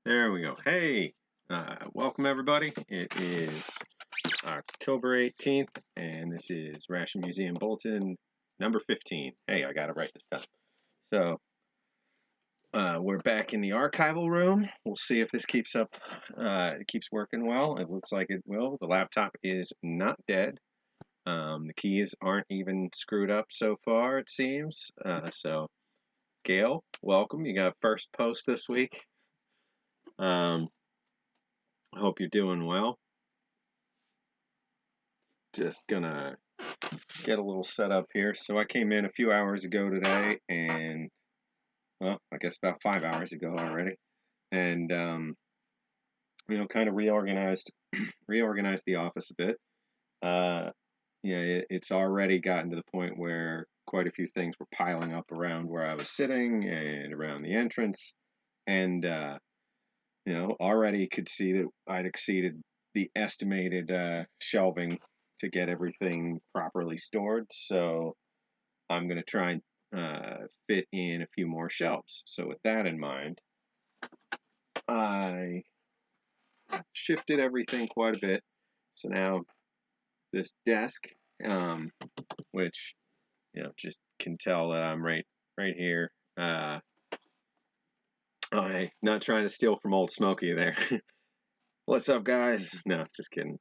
There we go. Hey, welcome everybody. It is October 18th, and this is Ration Museum Bulletin number 15. Hey, I got it right this time. So, we're back in the archival room. We'll see if this keeps up, it keeps working well. It looks like it will. The laptop is not dead. The keys aren't even screwed up so far, it seems. So, Gail, welcome. You got first post this week. I hope you're doing well. Just gonna get a little set up here. So I came in a few hours ago today, and well, I guess about 5 hours ago already, and kind of reorganized the office a bit. It's already gotten to the point where quite a few things were piling up around where I was sitting and around the entrance, and already could see that I'd exceeded the estimated shelving to get everything properly stored. So I'm going to try and fit in a few more shelves. So with that in mind, I shifted everything quite a bit. So now this desk, which just can tell that I'm right here. I'm not trying to steal from Old Smoky there. What's up, guys? No, just kidding.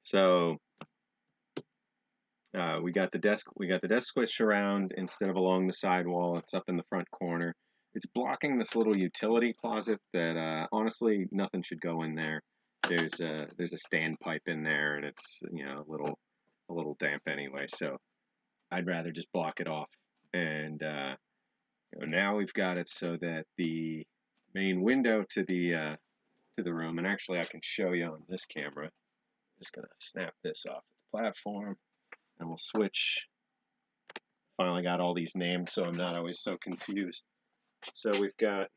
So we got the desk switched around instead of along the side wall. It's up in the front corner. It's blocking this little utility closet that honestly nothing should go in there. There's a standpipe in there, and it's a little damp anyway. So I'd rather just block it off. And now we've got it so that the main window to the room, and actually I can show you on this camera. I'm just gonna snap this off the platform, and we'll switch. Finally got all these named, so I'm not always so confused. So we've got,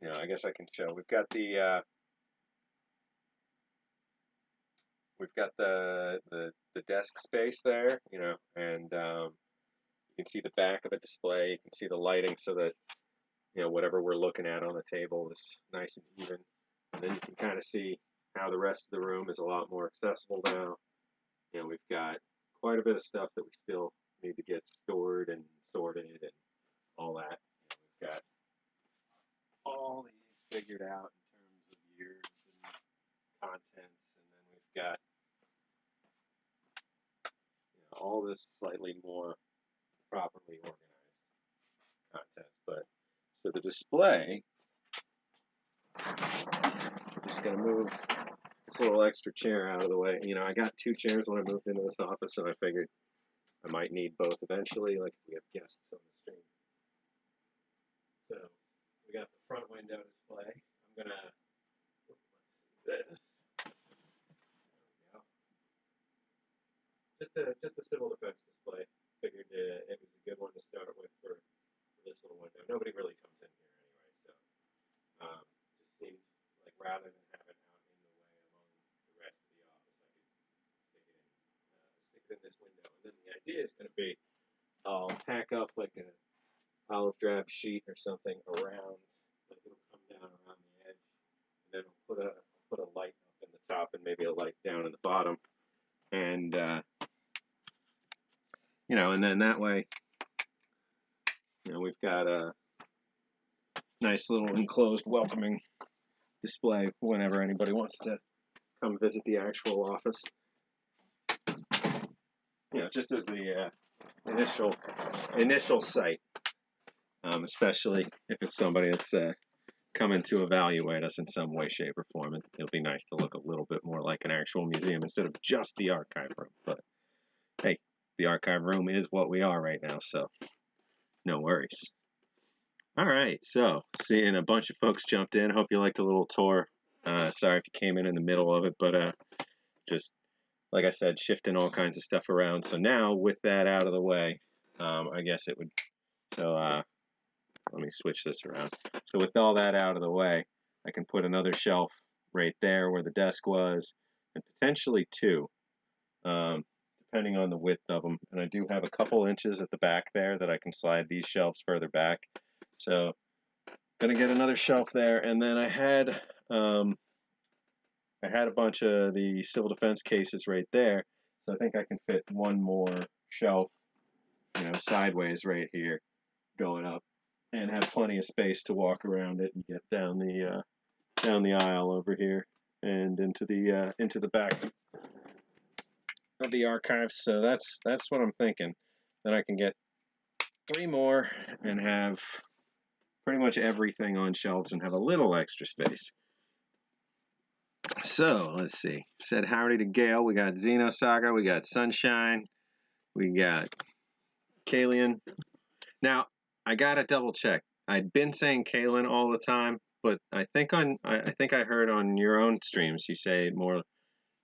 I guess I can show. We've got the desk space there, and you can see the back of a display. You can see the lighting, so that whatever we're looking at on the table is nice and even. And then you can kind of see how the rest of the room is a lot more accessible now. We've got quite a bit of stuff that we still need to get stored and sorted and all that. We've got all these figured out in terms of years and contents, and then we've got all this slightly more properly organized contents. But so the display, I'm just going to move this little extra chair out of the way. I got two chairs when I moved into this office, so I figured I might need both eventually, like if we have guests on the stream. So we got the front window display. I'm gonna, let's see this. There we go. Just a civil defense display. Figured it was a good one to start with for this little window. Nobody really comes in here anyway, so just seemed like rather than have it out in the way among the rest of the office, I could stick it in this window. And then the idea is going to be I'll tack up like an olive drab sheet or something around, like it'll come down around the edge, and then I'll put a light up in the top and maybe a light down in the bottom, and and then that way, we've got a nice little enclosed, welcoming display whenever anybody wants to come visit the actual office. Just as the initial site, especially if it's somebody that's coming to evaluate us in some way, shape, or form. It'll be nice to look a little bit more like an actual museum instead of just the archive room. But hey, the archive room is what we are right now, so no worries. All right, so seeing a bunch of folks jumped in. Hope you liked the little tour. Sorry if you came in the middle of it, but just like I said, shifting all kinds of stuff around. So now with that out of the way, I guess it would. So let me switch this around. So with all that out of the way, I can put another shelf right there where the desk was, and potentially two, depending on the width of them. And I do have a couple inches at the back there that I can slide these shelves further back. So gonna get another shelf there, and then I had a bunch of the civil defense cases right there, so I think I can fit one more shelf, sideways right here, going up, and have plenty of space to walk around it and get down the aisle over here and into the back of the archives. So that's what I'm thinking. Then I can get 3 more and have pretty much everything on shelves and have a little extra space. So let's see. Said howdy to Gail. We got Xenosaga. We got Sunshine. We got Kalian. Now I gotta double check. I'd been saying Kalen all the time, but I think I heard on your own streams you say it more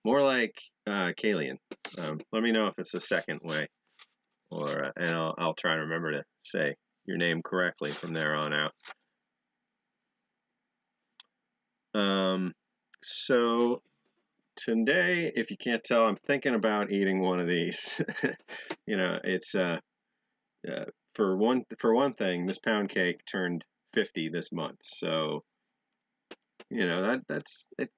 like Kalian. Let me know if it's the second way, or and I'll try to remember to say your name correctly from there on out. So today, if you can't tell, I'm thinking about eating one of these. It's for one thing, this pound cake turned 50 this month, so that's it.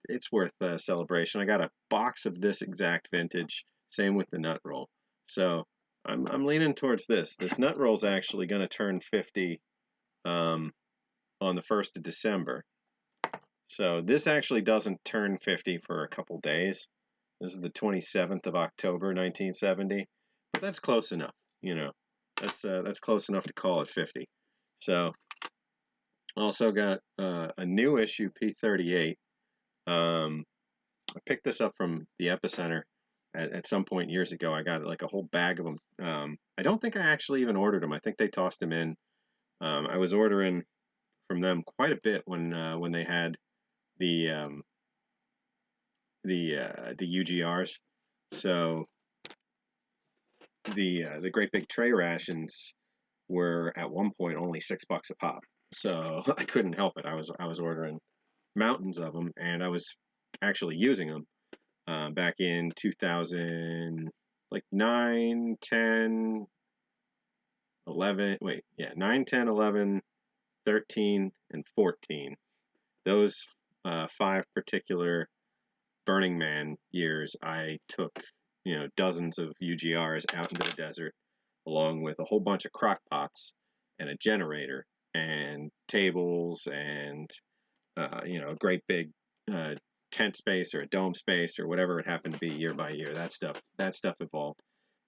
It's worth a celebration. I got a box of this exact vintage. Same with the nut roll. So I'm leaning towards this. This nut roll is actually going to turn 50 on the 1st of December. So this actually doesn't turn 50 for a couple days. This is the 27th of October, 1970. But that's close enough, That's close enough to call it 50. So also got a new issue P38. I picked this up from the Epicenter at some point years ago. I got like a whole bag of them. I don't think I actually even ordered them. I think they tossed them in. I was ordering from them quite a bit when they had the UGRs. So the great big tray rations were at one point only $6 a pop. So I couldn't help it. I was ordering mountains of them, and I was actually using them back in 2000, like 9, 10, 11. Wait, yeah, 9, 10, 11, 13, and 14. Those 5 particular Burning Man years, I took dozens of UGRs out into the desert, along with a whole bunch of crock pots and a generator and tables and a great big tent space or a dome space or whatever it happened to be year by year. That stuff evolved,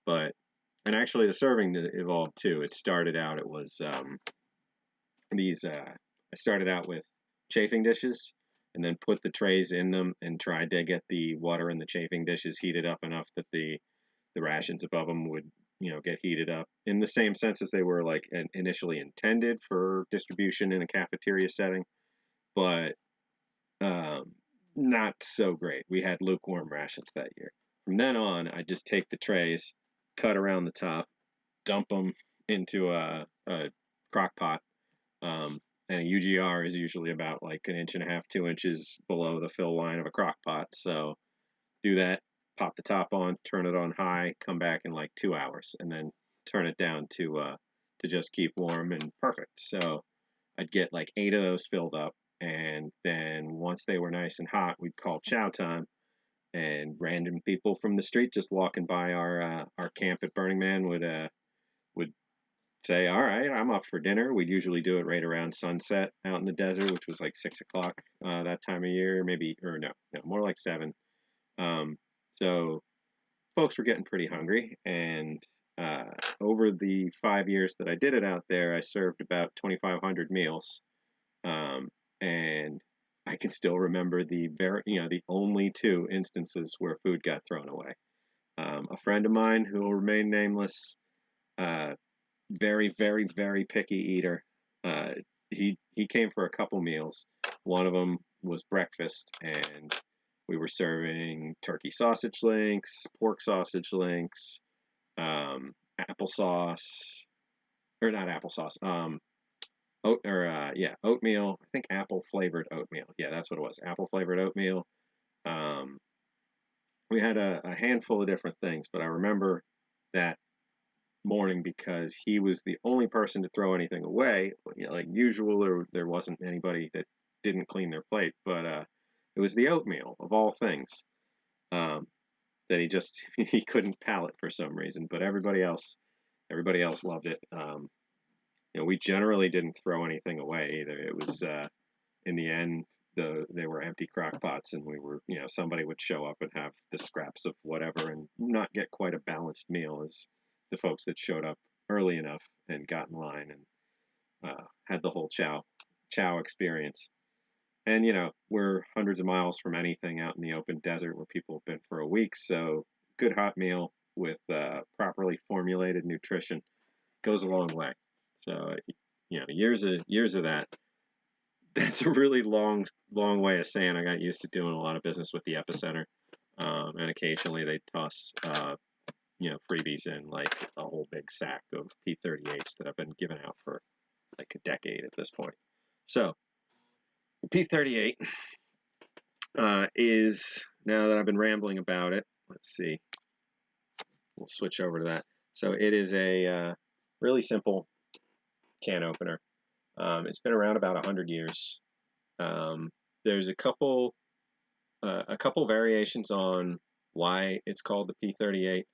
and actually the serving evolved too. It started out, it was I started out with chafing dishes, and then put the trays in them and tried to get the water in the chafing dishes heated up enough that the rations above them would get heated up in the same sense as they were like initially intended for distribution in a cafeteria setting, but not so great. We had lukewarm rations that year. From then on, I just take the trays, cut around the top, dump them into a crock pot. And a UGR is usually about like 1.5 inches, 2 inches below the fill line of a crock pot. So do that, pop the top on, turn it on high, come back in like 2 hours, and then turn it down to just keep warm, and perfect. So I'd get like 8 of those filled up, and then once they were nice and hot, we'd call chow time, and random people from the street just walking by our camp at Burning Man would say, all right, I'm up for dinner. We'd usually do it right around sunset out in the desert, which was like 6 o'clock that time of year, maybe, or no, more like 7. So folks were getting pretty hungry, and over the 5 years that I did it out there, I served about 2,500 meals, and I can still remember the only 2 instances where food got thrown away. A friend of mine who will remain nameless, very, very, very picky eater. He came for a couple meals. One of them was breakfast, and we were serving turkey sausage links, pork sausage links, applesauce, or not applesauce, oatmeal. I think apple flavored oatmeal. Yeah, that's what it was. Apple flavored oatmeal. We had a handful of different things, but I remember that morning because he was the only person to throw anything away. You know, like usual, there wasn't anybody that didn't clean their plate, but it was the oatmeal of all things um, that he couldn't palate for some reason. But everybody else loved it. You know, we generally didn't throw anything away either. It was in the end, they were empty crock pots, and we were, you know, somebody would show up and have the scraps of whatever and not get quite a balanced meal as the folks that showed up early enough and got in line and had the whole chow experience. And, you know, we're hundreds of miles from anything out in the open desert where people have been for a week, so good hot meal with properly formulated nutrition goes a long way. So, you know, years of that. That's a really long way of saying I got used to doing a lot of business with the epicenter, and occasionally they toss you know, freebies in, like a whole big sack of P38s that I've been giving out for like a decade at this point. So the P38 is, now that I've been rambling about it, let's see, we'll switch over to that. So it is a really simple can opener. It's been around about 100 years. There's a couple variations on why it's called the P38.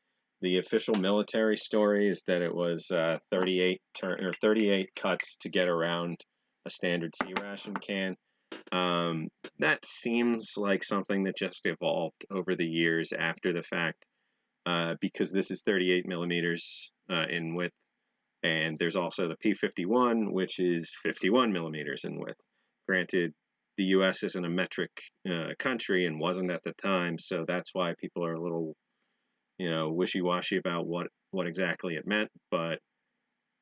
The official military story is that it was 38 cuts to get around a standard C ration can. That seems like something that just evolved over the years after the fact, because this is 38 millimeters in width. And there's also the P51, which is 51 millimeters in width. Granted, the U.S. isn't a metric country and wasn't at the time, so that's why people are a little, you know, wishy-washy about what exactly it meant, but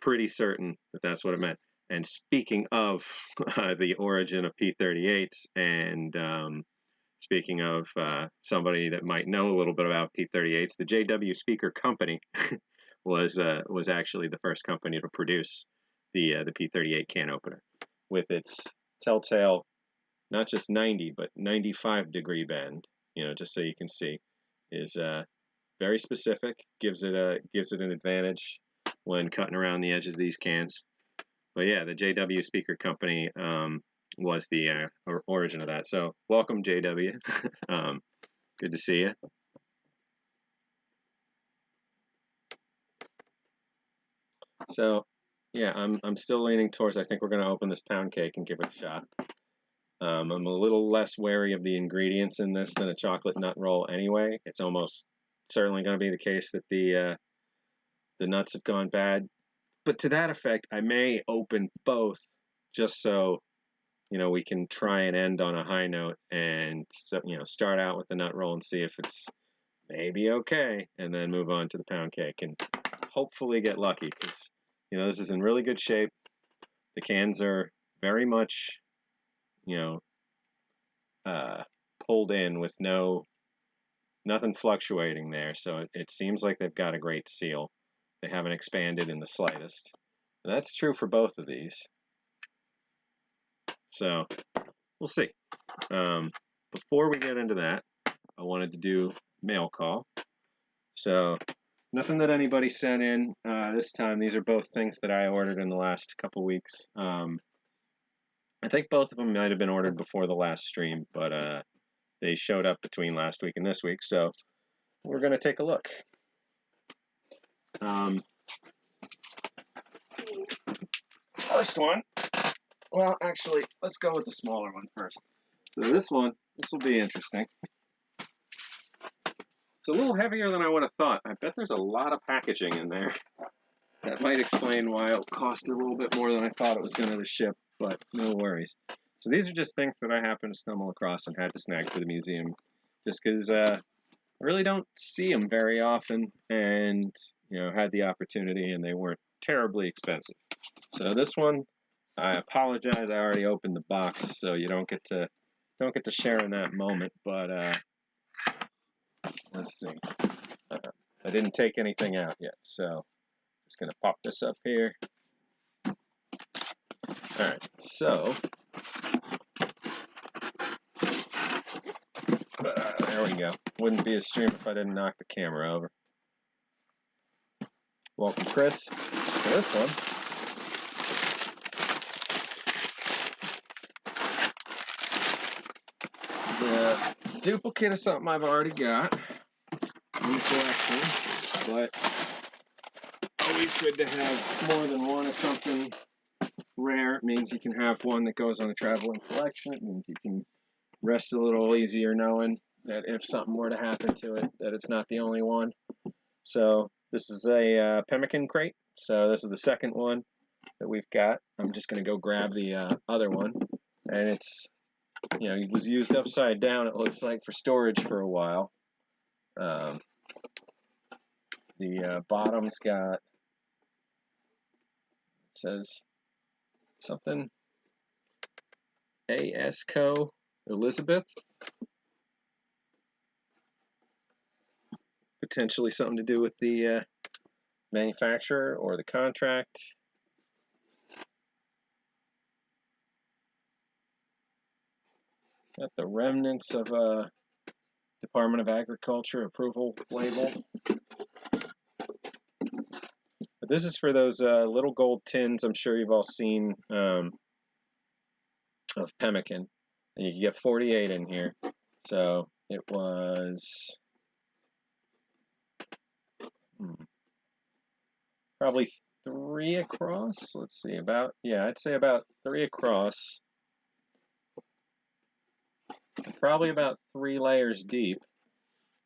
pretty certain that that's what it meant. And speaking of the origin of P38s, and speaking of somebody that might know a little bit about P38s, the JW Speaker Company was actually the first company to produce the P38 can opener with its telltale not just 90 but 95 degree bend. You know, just so you can see, is very specific. Gives it an advantage when cutting around the edges of these cans. But yeah, the JW Speaker Company was the origin of that. So welcome, JW. Good to see you. So, yeah, I'm still leaning towards, I think we're going to open this pound cake and give it a shot. I'm a little less wary of the ingredients in this than a chocolate nut roll anyway. It's almost certainly going to be the case that the nuts have gone bad. But to that effect, I may open both just so, you know, we can try and end on a high note and, so, you know, start out with the nut roll and see if it's maybe okay, and then move on to the pound cake and hopefully get lucky, because, you know, this is in really good shape. The cans are very much, you know, pulled in with nothing fluctuating there, so it seems like they've got a great seal. They haven't expanded in the slightest. And that's true for both of these. So we'll see. Before we get into that, I wanted to do mail call. So nothing that anybody sent in this time. These are both things that I ordered in the last couple weeks. I think both of them might have been ordered before the last stream, but they showed up between last week and this week, so we're going to take a look. First one, well, actually, let's go with the smaller one first. So this will be interesting. It's a little heavier than I would have thought. I bet there's a lot of packaging in there. That might explain why it cost a little bit more than I thought it was going to ship, but no worries. So these are just things that I happened to stumble across and had to snag for the museum, just because I really don't see them very often, and, you know, had the opportunity, and they weren't terribly expensive. So this one, I apologize, I already opened the box, so you don't get to share in that moment, but let's see. I didn't take anything out yet, so just going to pop this up here. Alright, so there we go. Wouldn't be a stream if I didn't knock the camera over. Welcome, Chris, to this one. The duplicate of something I've already got in the collection, but always good to have more than one of something rare. It means you can have one that goes on a traveling collection. It means you can rest a little easier knowing that if something were to happen to it, that it's not the only one. So this is a pemmican crate. So this is the second one that we've got. I'm just going to go grab the other one, and it's, it was used upside down, it looks like, for storage for a while. The bottom's got, it says something, ASCO Elizabeth. Potentially something to do with the manufacturer or the contract. Got the remnants of a Department of Agriculture approval label. But this is for those little gold tins I'm sure you've all seen of pemmican. And you can get 48 in here. So it was probably 3 across. Let's see, I'd say about 3 across. Probably about 3 layers deep.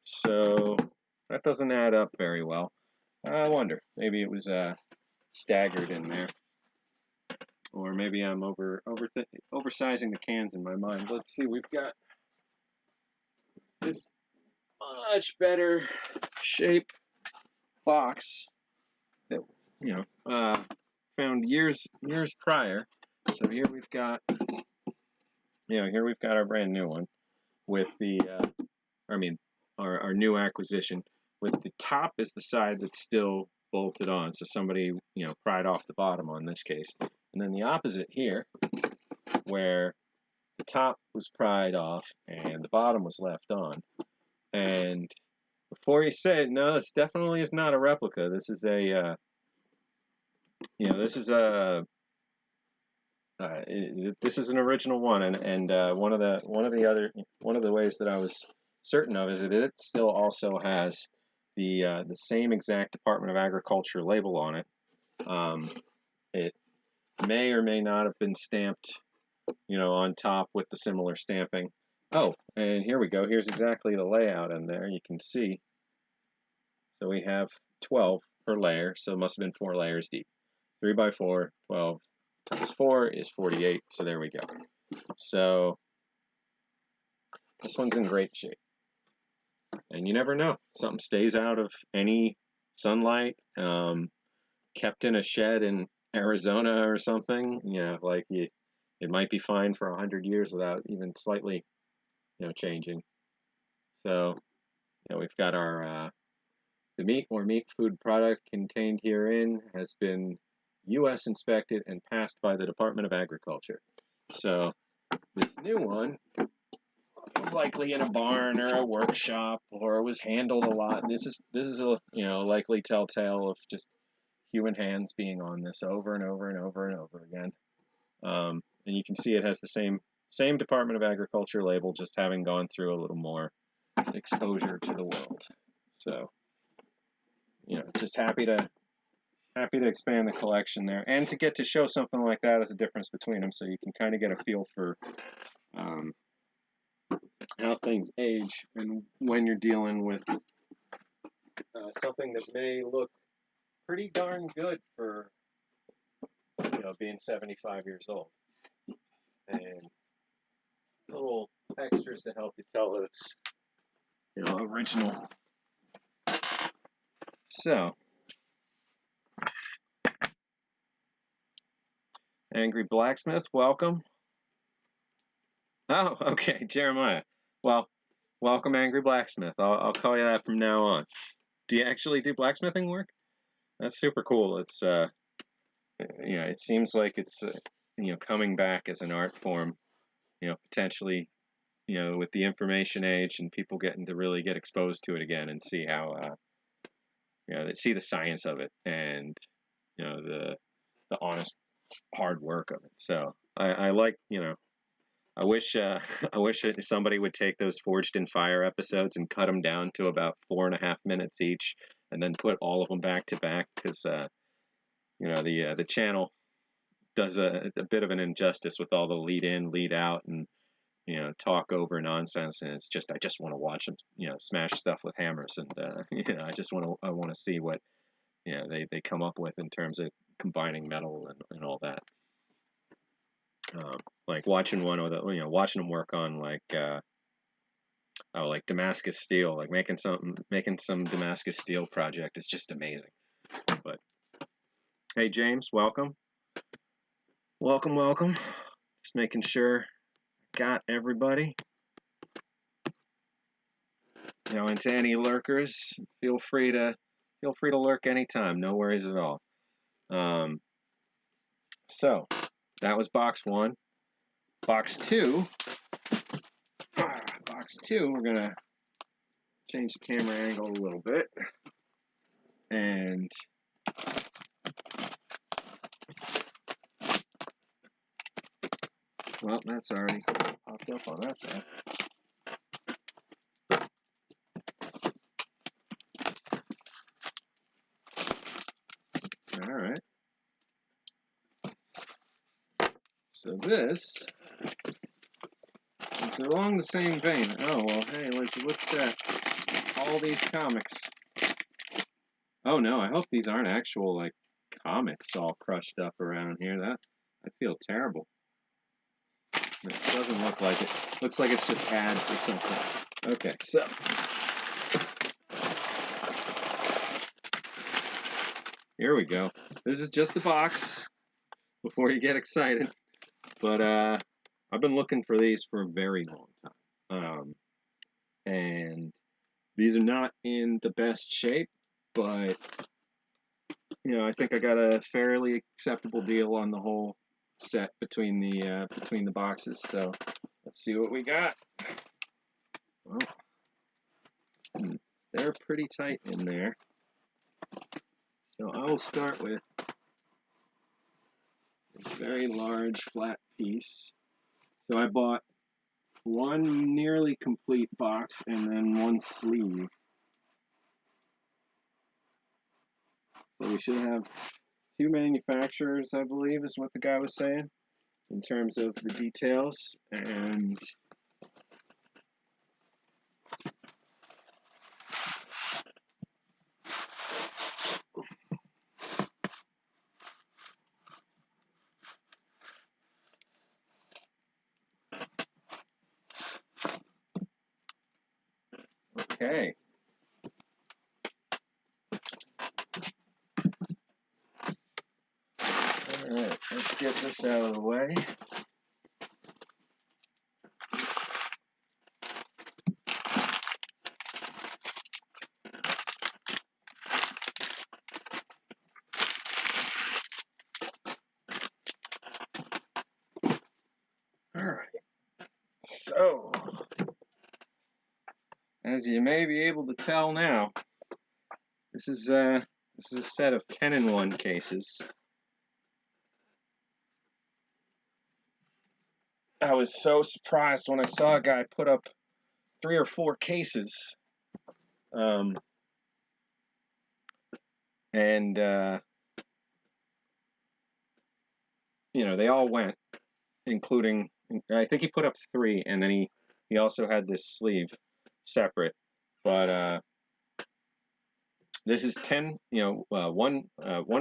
So that doesn't add up very well. I wonder, maybe it was staggered in there, or maybe I'm oversizing the cans in my mind. Let's see, we've got this much better shape box that found years prior. So here we've got our brand new one with the our new acquisition. With the top is the side that's still bolted on, so somebody pried off the bottom on this case, and then the opposite here, where the top was pried off and the bottom was left on. And before you say it, no, this definitely is not a replica. This is a this is an original one, and one of the ways that I was certain of is that it still also has the same exact Department of Agriculture label on it. It may or may not have been stamped, on top with the similar stamping. Oh, and here we go. Here's exactly the layout in there. You can see. So we have 12 per layer, so it must have been 4 layers deep. 3 by 4, 12 times 4 is 48. So there we go. So this one's in great shape. And you never know. Something stays out of any sunlight, kept in a shed in Arizona or something, it might be fine for 100 years without even slightly, changing. So, we've got our, the meat or meat food product contained herein has been U.S. inspected and passed by the Department of Agriculture. So, this new one was likely in a barn or a workshop, or was handled a lot. This is a likely telltale of just human hands being on this over and over and over and over again. And you can see it has the same Department of Agriculture label, just having gone through a little more exposure to the world. So, just happy to expand the collection there, and to get to show something like that as a difference between them, so you can kind of get a feel for how things age, and when you're dealing with something that may look pretty darn good for being 75 years old, and little extras to help you tell that it's original. So, Angry Blacksmith, welcome. Oh, okay, Jeremiah. Well, welcome, Angry Blacksmith. I'll call you that from now on. Do you actually do blacksmithing work? That's super cool. It's it seems like it's coming back as an art form. Potentially, with the information age and people getting to really get exposed to it again and see how they see the science of it and the honest hard work of it. So I like, I wish I wish somebody would take those Forged in Fire episodes and cut them down to about 4.5 minutes each, and then put all of them back to back, because the channel does a bit of an injustice with all the lead in, lead out, and talk over nonsense. And it's just, I just want to watch them smash stuff with hammers, and I want to see what they come up with in terms of combining metal and all that. Like watching watching them work on like Damascus steel, like making some Damascus steel project is just amazing. But hey, James, welcome. Just making sure got everybody. And to any lurkers, feel free to lurk anytime. No worries at all. So that was box 1. Box 2. We're gonna change the camera angle a little bit, and well, that's already popped up on that side. All right. So this is along the same vein. Oh, well, hey, look at that. All these comics. Oh, no, I hope these aren't actual, like, comics all crushed up around here. I feel terrible. It doesn't look like it. Looks like it's just ads or something. Okay, so here we go. This is just the box before you get excited. But I've been looking for these for a very long time. And these are not in the best shape, but I think I got a fairly acceptable deal on the whole set between the boxes. So let's see what we got. Well, they're pretty tight in there. So I will start with this very large flat piece. So I bought one nearly complete box and then one sleeve. So we should have 2 manufacturers, I believe, is what the guy was saying, in terms of the details. And okay. Alright, let's get this out of the way. Alright, so as you may be able to tell now, this is a set of 10-in-1 cases. I was so surprised when I saw a guy put up 3 or 4 cases. And they all went, including, I think he put up 3, and then he also had this sleeve separate. But this is 10, one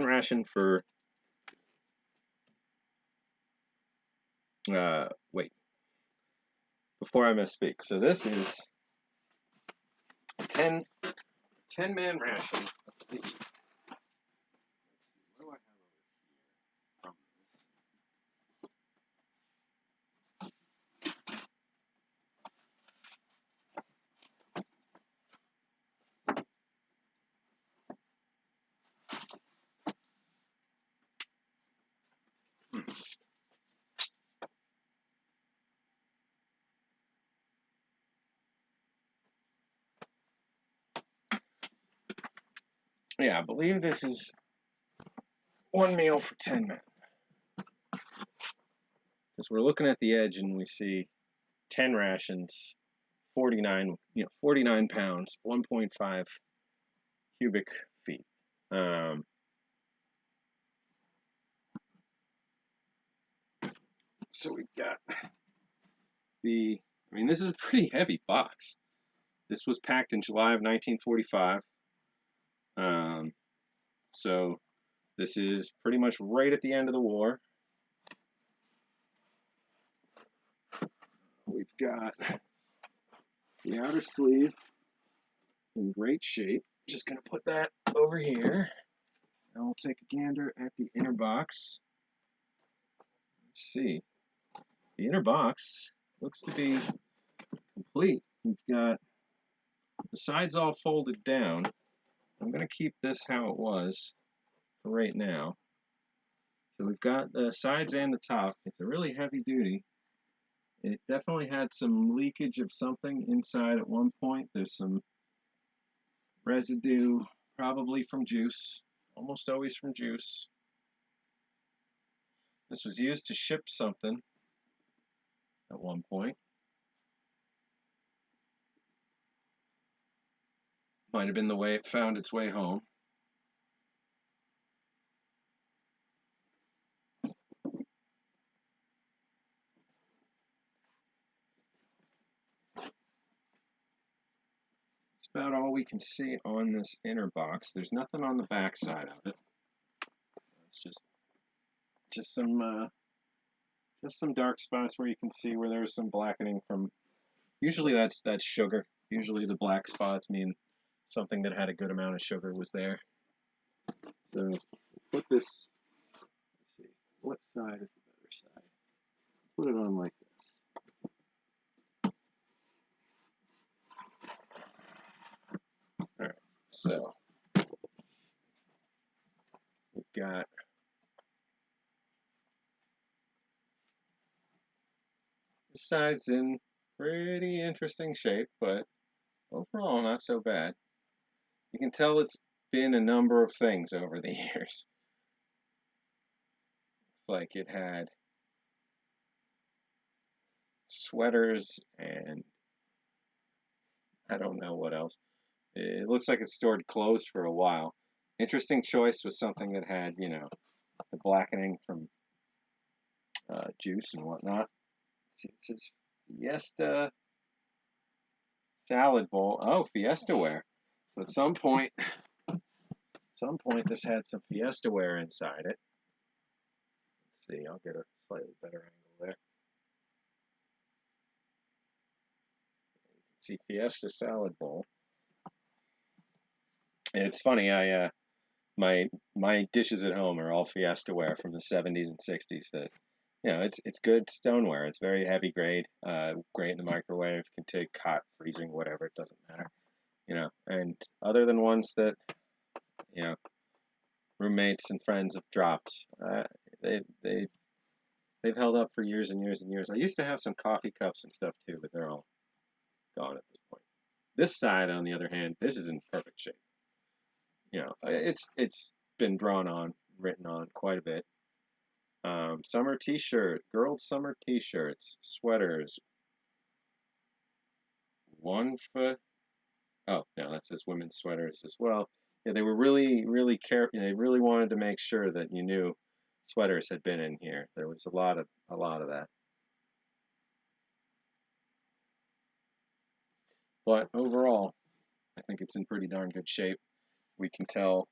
ration for, wait, before I misspeak. So this is a 10-man ration. What do I have over here? Yeah, I believe this is one meal for 10 men. Because we're looking at the edge and we see 10 rations, 49 pounds, 1.5 cubic feet. So we've got this is a pretty heavy box. This was packed in July of 1945. So this is pretty much right at the end of the war. We've got the outer sleeve in great shape. Just going to put that over here. And we'll take a gander at the inner box. Let's see. The inner box looks to be complete. We've got the sides all folded down. I'm going to keep this how it was for right now. So we've got the sides and the top. It's a really heavy duty. It definitely had some leakage of something inside at one point. There's some residue, probably from juice, almost always from juice. This was used to ship something at one point. Might have been the way it found its way home. That's about all we can see on this inner box. There's nothing on the back side of it. It's just some dark spots where you can see where there's some blackening from. Usually that's sugar. Usually the black spots mean something that had a good amount of sugar was there. So put this. Let's see, what side is the better side? Put it on like this. All right. So we've got the side's in pretty interesting shape, but overall not so bad. You can tell it's been a number of things over the years. It's like it had sweaters and I don't know what else. It looks like it stored clothes for a while. Interesting choice was something that had, the blackening from juice and whatnot. It says Fiesta salad bowl. Oh, Fiesta ware. So at some point, this had some Fiesta ware inside it. Let's see, I'll get a slightly better angle there. See, Fiesta salad bowl. And it's funny, my dishes at home are all Fiesta ware from the 70s and 60s. That it's good stoneware. It's very heavy grade, great in the microwave. Can take hot, freezing, whatever. It doesn't matter. And other than ones that roommates and friends have dropped, they've held up for years and years and years. I used to have some coffee cups and stuff too, but they're all gone at this point. This side, on the other hand, this is in perfect shape. It's been drawn on, written on quite a bit. Summer t-shirt, girls' summer t-shirts, sweaters. 1 foot. Oh, no, that says women's sweaters as well. Yeah, they were really, really careful. They really wanted to make sure that you knew sweaters had been in here. There was a lot of that. But overall, I think it's in pretty darn good shape. We can tell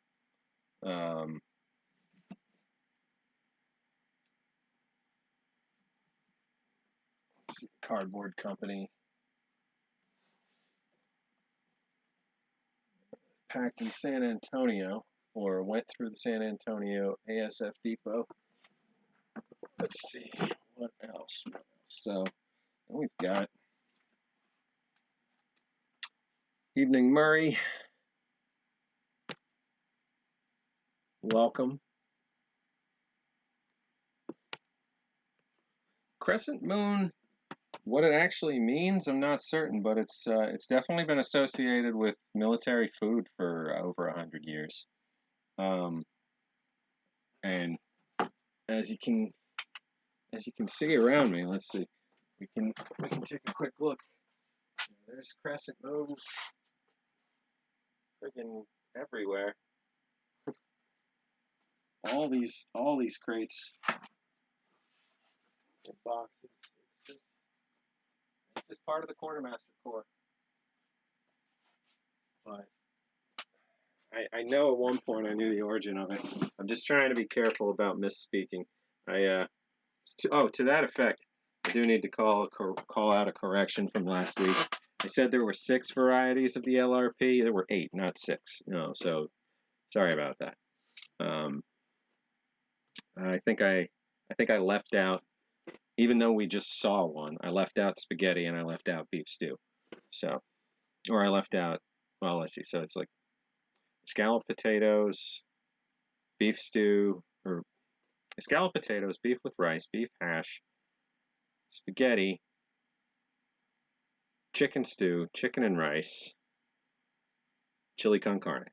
cardboard company packed in San Antonio or went through the San Antonio ASF depot. Let's see what else. So we've got Evening Murray. Welcome. Crescent moon. What it actually means, I'm not certain, but it's definitely been associated with military food for over 100 years. And as you can see around me, let's see, we can take a quick look. There's crescent moons friggin' everywhere. All these crates and boxes. It's just part of the quartermaster corps. But I know at one point I knew the origin of it. I'm just trying to be careful about misspeaking. To that effect, I do need to call out a correction from last week. I said there were 6 varieties of the LRP. There were 8, not 6. No, so sorry about that. I think I left out, even though we just saw one, I left out spaghetti and I left out beef stew. So, or I left out, well, let's see. So it's like scalloped potatoes, beef stew, or scalloped potatoes, beef with rice, beef hash, spaghetti, chicken stew, chicken and rice, chili con carne.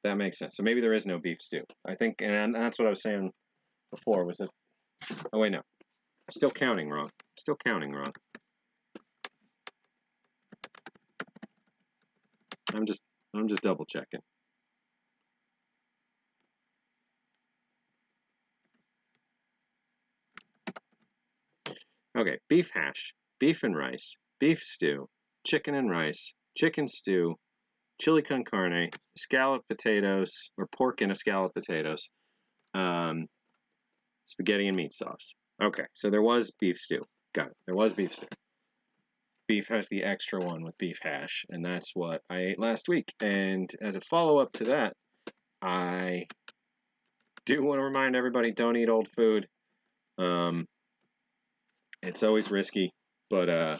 That makes sense. So maybe there is no beef stew. I think, and that's what I was saying before, was that, oh wait, no. Still counting wrong. Still counting wrong. I'm just double checking. Okay, beef hash, beef and rice, beef stew, chicken and rice, chicken stew, chili con carne, scalloped potatoes, or pork in a scalloped potatoes, spaghetti and meat sauce. Okay, so there was beef stew. Got it. There was beef stew. Beef has the extra one with beef hash, and that's what I ate last week. And as a follow-up to that, I do want to remind everybody, don't eat old food. It's always risky, but I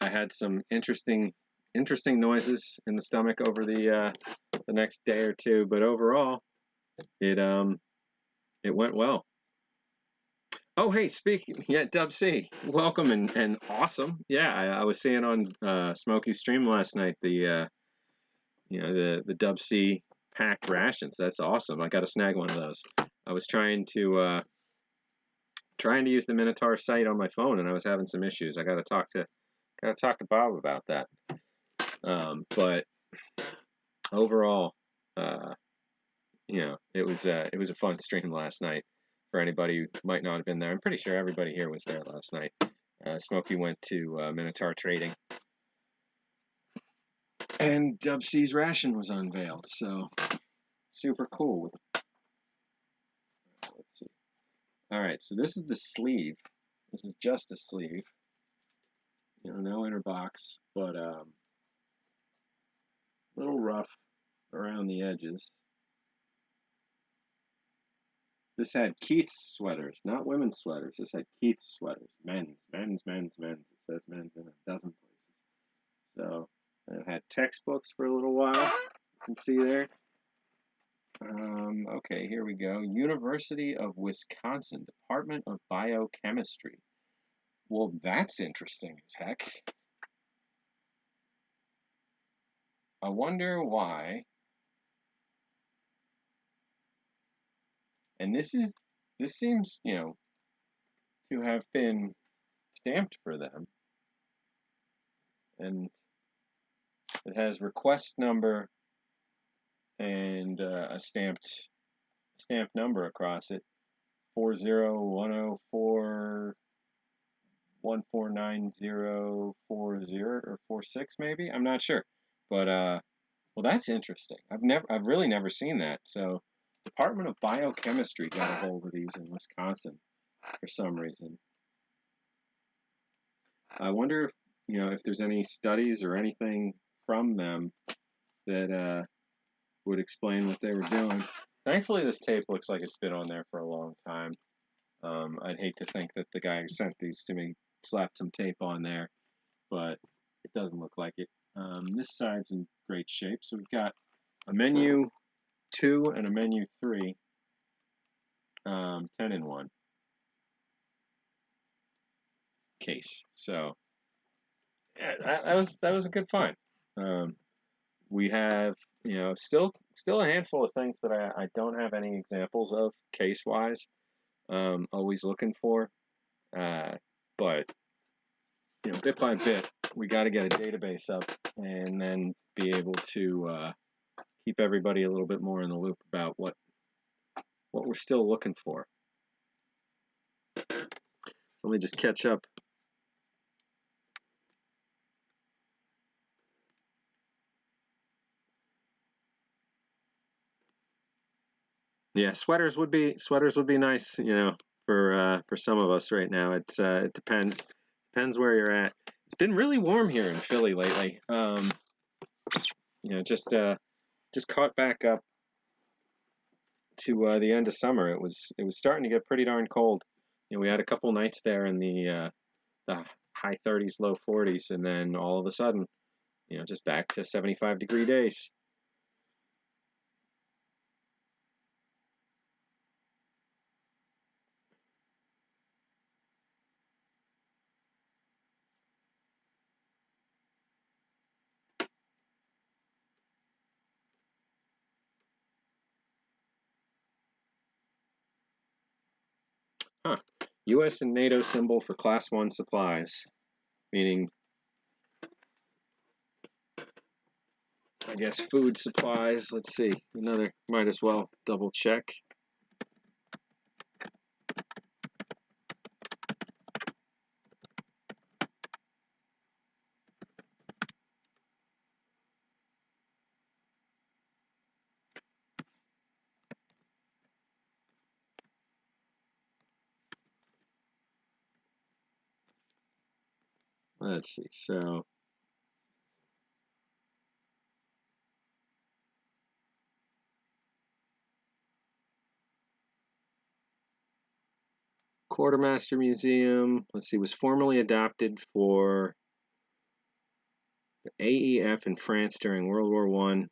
had some interesting noises in the stomach over the next day or two, but overall, it went well. Oh, hey, speaking, yeah, Dub C, welcome and awesome. Yeah, I was seeing on Smokey's stream last night the Dub C packed rations. That's awesome. I got to snag one of those. I was trying to use the Minotaur site on my phone, and I was having some issues. I got to talk to Bob about that. But overall, it was a fun stream last night. For anybody who might not have been there, I'm pretty sure everybody here was there last night. Smokey went to Minotaur Trading, and Dub C's ration was unveiled. So super cool. Let's see. All right, so this is the sleeve. This is just a sleeve. No inner box, but a little rough around the edges. This had Keith's sweaters, not women's sweaters. This had Keith's sweaters. Men's. It says men's in a dozen places. So, it had textbooks for a little while. You can see there. Okay, here we go. University of Wisconsin, Department of Biochemistry. Well, that's interesting as heck. I wonder why. And this seems, to have been stamped for them. And it has request number and a stamped number across it, 40104149040 or 46 maybe. I'm not sure, but well, that's interesting. I've really never seen that. So, Department of Biochemistry got a hold of these in Wisconsin for some reason. I wonder if there's any studies or anything from them that would explain what they were doing. Thankfully, this tape looks like it's been on there for a long time. I'd hate to think that the guy who sent these to me slapped some tape on there, but it doesn't look like it. This side's in great shape. So we've got a menu 2 and a menu 3, 10 in 1 case. So yeah, that was a good find. We have still Still a handful of things that I don't have any examples of case-wise. Always looking for. But bit by bit, we got to get a database up and then be able to keep everybody a little bit more in the loop about what we're still looking for. Let me just catch up. Yeah, sweaters would be nice, for some of us right now. It depends where you're at. It's been really warm here in Philly lately. Just caught back up to the end of summer. It was starting to get pretty darn cold. We had a couple nights there in the high 30s, low 40s, and then all of a sudden, just back to 75-degree days. Huh. U.S. and NATO symbol for Class 1 supplies, meaning, I guess, food supplies. Let's see. Might as well double check. Let's see. So, Quartermaster Museum, let's see, was formally adopted for the AEF in France during World War I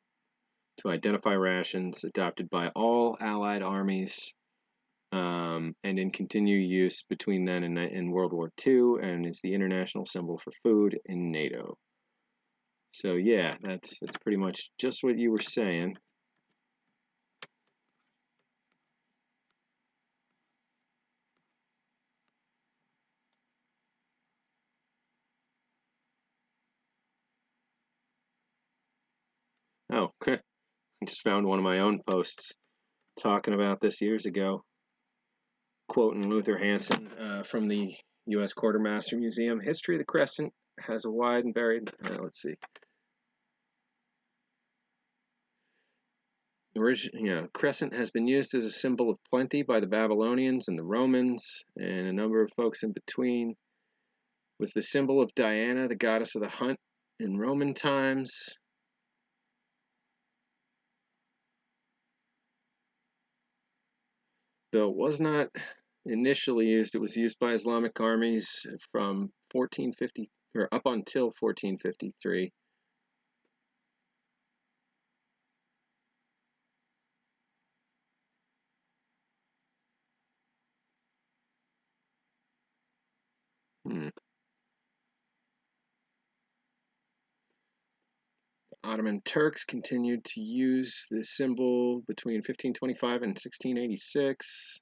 to identify rations, adopted by all Allied armies, and in continued use between then and in World War II, and is the international symbol for food in NATO. So yeah, that's pretty much just what you were saying. Oh, I just found one of my own posts talking about this years ago, quoting Luther Hansen from the U.S. Quartermaster Museum. History of the Crescent has a wide and varied, let's see. Crescent has been used as a symbol of plenty by the Babylonians and the Romans, and a number of folks in between. Was the symbol of Diana, the goddess of the hunt, in Roman times. Though it was not initially used, it was used by Islamic armies from 1450 or up until 1453. Ottoman Turks continued to use this symbol between 1525 and 1686.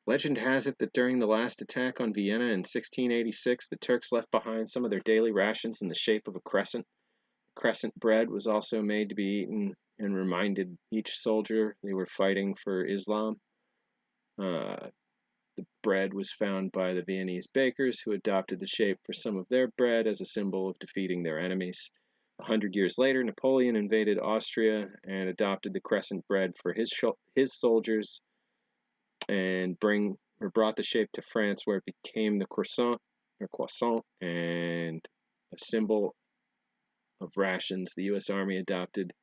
Legend has it that during the last attack on Vienna in 1686, the Turks left behind some of their daily rations in the shape of a crescent. Crescent bread was also made to be eaten and reminded each soldier they were fighting for Islam. The bread was found by the Viennese bakers, who adopted the shape for some of their bread as a symbol of defeating their enemies. 100 years later, Napoleon invaded Austria and adopted the crescent bread for his soldiers, and brought the shape to France, where it became the croissant and a symbol of rations. The U.S. Army adopted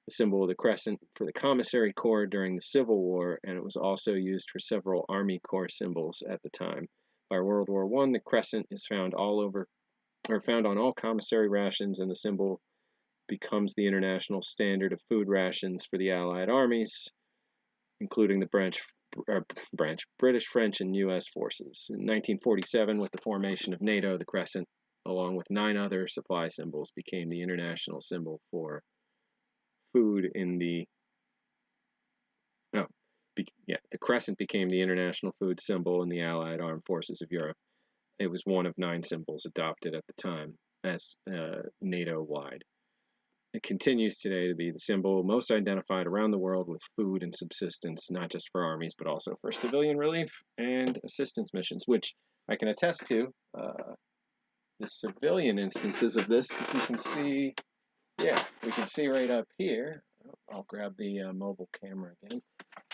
the symbol of the crescent for the Commissary Corps during the Civil War, and it was also used for several Army Corps symbols at the time. By World War I, the crescent is found found on all commissary rations, and the symbol becomes the international standard of food rations for the Allied armies, including the British, French, and U.S. forces. In 1947, with the formation of NATO, the crescent, along with 9 other supply symbols, became the international symbol for food in the the crescent became the international food symbol in the Allied armed forces of Europe. It was one of 9 symbols adopted at the time as NATO-wide. It continues today to be the symbol most identified around the world with food and subsistence, not just for armies, but also for civilian relief and assistance missions, which I can attest to the civilian instances of this, because we can see, we can see right up here. I'll grab the mobile camera again.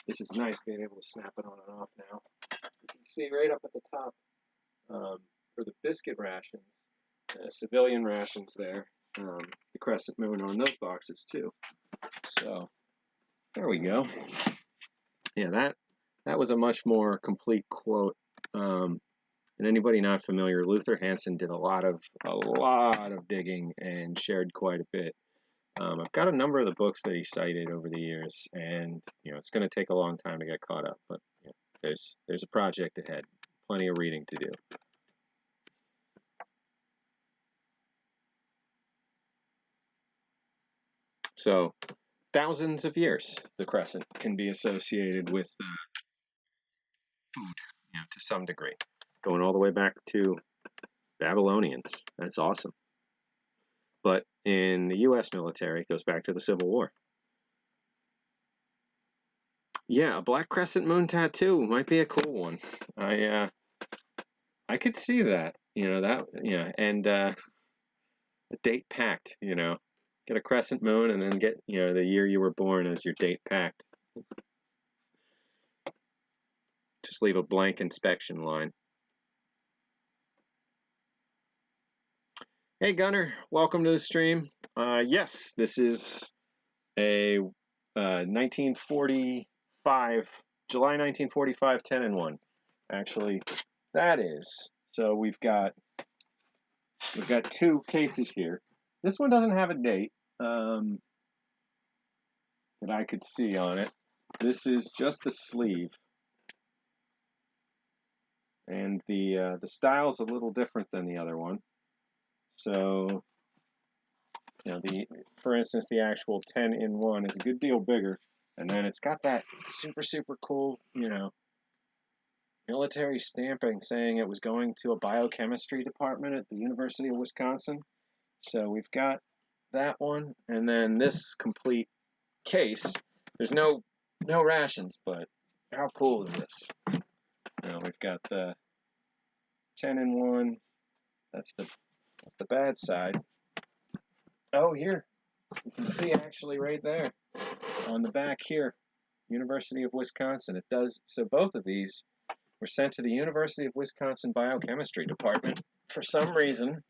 This is nice being able to snap it on and off now. You can see right up at the top for the biscuit rations, civilian rations there, the crescent moon on those boxes too. So there we go. Yeah, that was a much more complete quote. And anybody not familiar, Luther Hansen did a lot of digging and shared quite a bit. I've got a number of the books that he cited over the years, and it's going to take a long time to get caught up, but there's a project ahead, plenty of reading to do. So, thousands of years, the crescent can be associated with food, to some degree, going all the way back to Babylonians. That's awesome. But in the U.S. military, it goes back to the Civil War. Yeah, a black crescent moon tattoo might be a cool one. I could see that. And a date packed. Get a crescent moon and then get the year you were born as your date packed. Just leave a blank inspection line. Hey Gunner, welcome to the stream. Yes, this is a 1945, July 1945 10 and 1. Actually, that is. So we've got 2 cases here. This one doesn't have a date that I could see on it. This is just the sleeve. And the style's a little different than the other one. So, for instance, the actual 10 in 1 is a good deal bigger, and then it's got that super cool, military stamping saying it was going to a biochemistry department at the University of Wisconsin. So we've got that one, and then this complete case. There's no rations, but how cool is this? We've got the 10 in 1. That's the bad side. Oh, here. You can see actually right there on the back here, University of Wisconsin. It does. So both of these were sent to the University of Wisconsin Biochemistry Department. For some reason,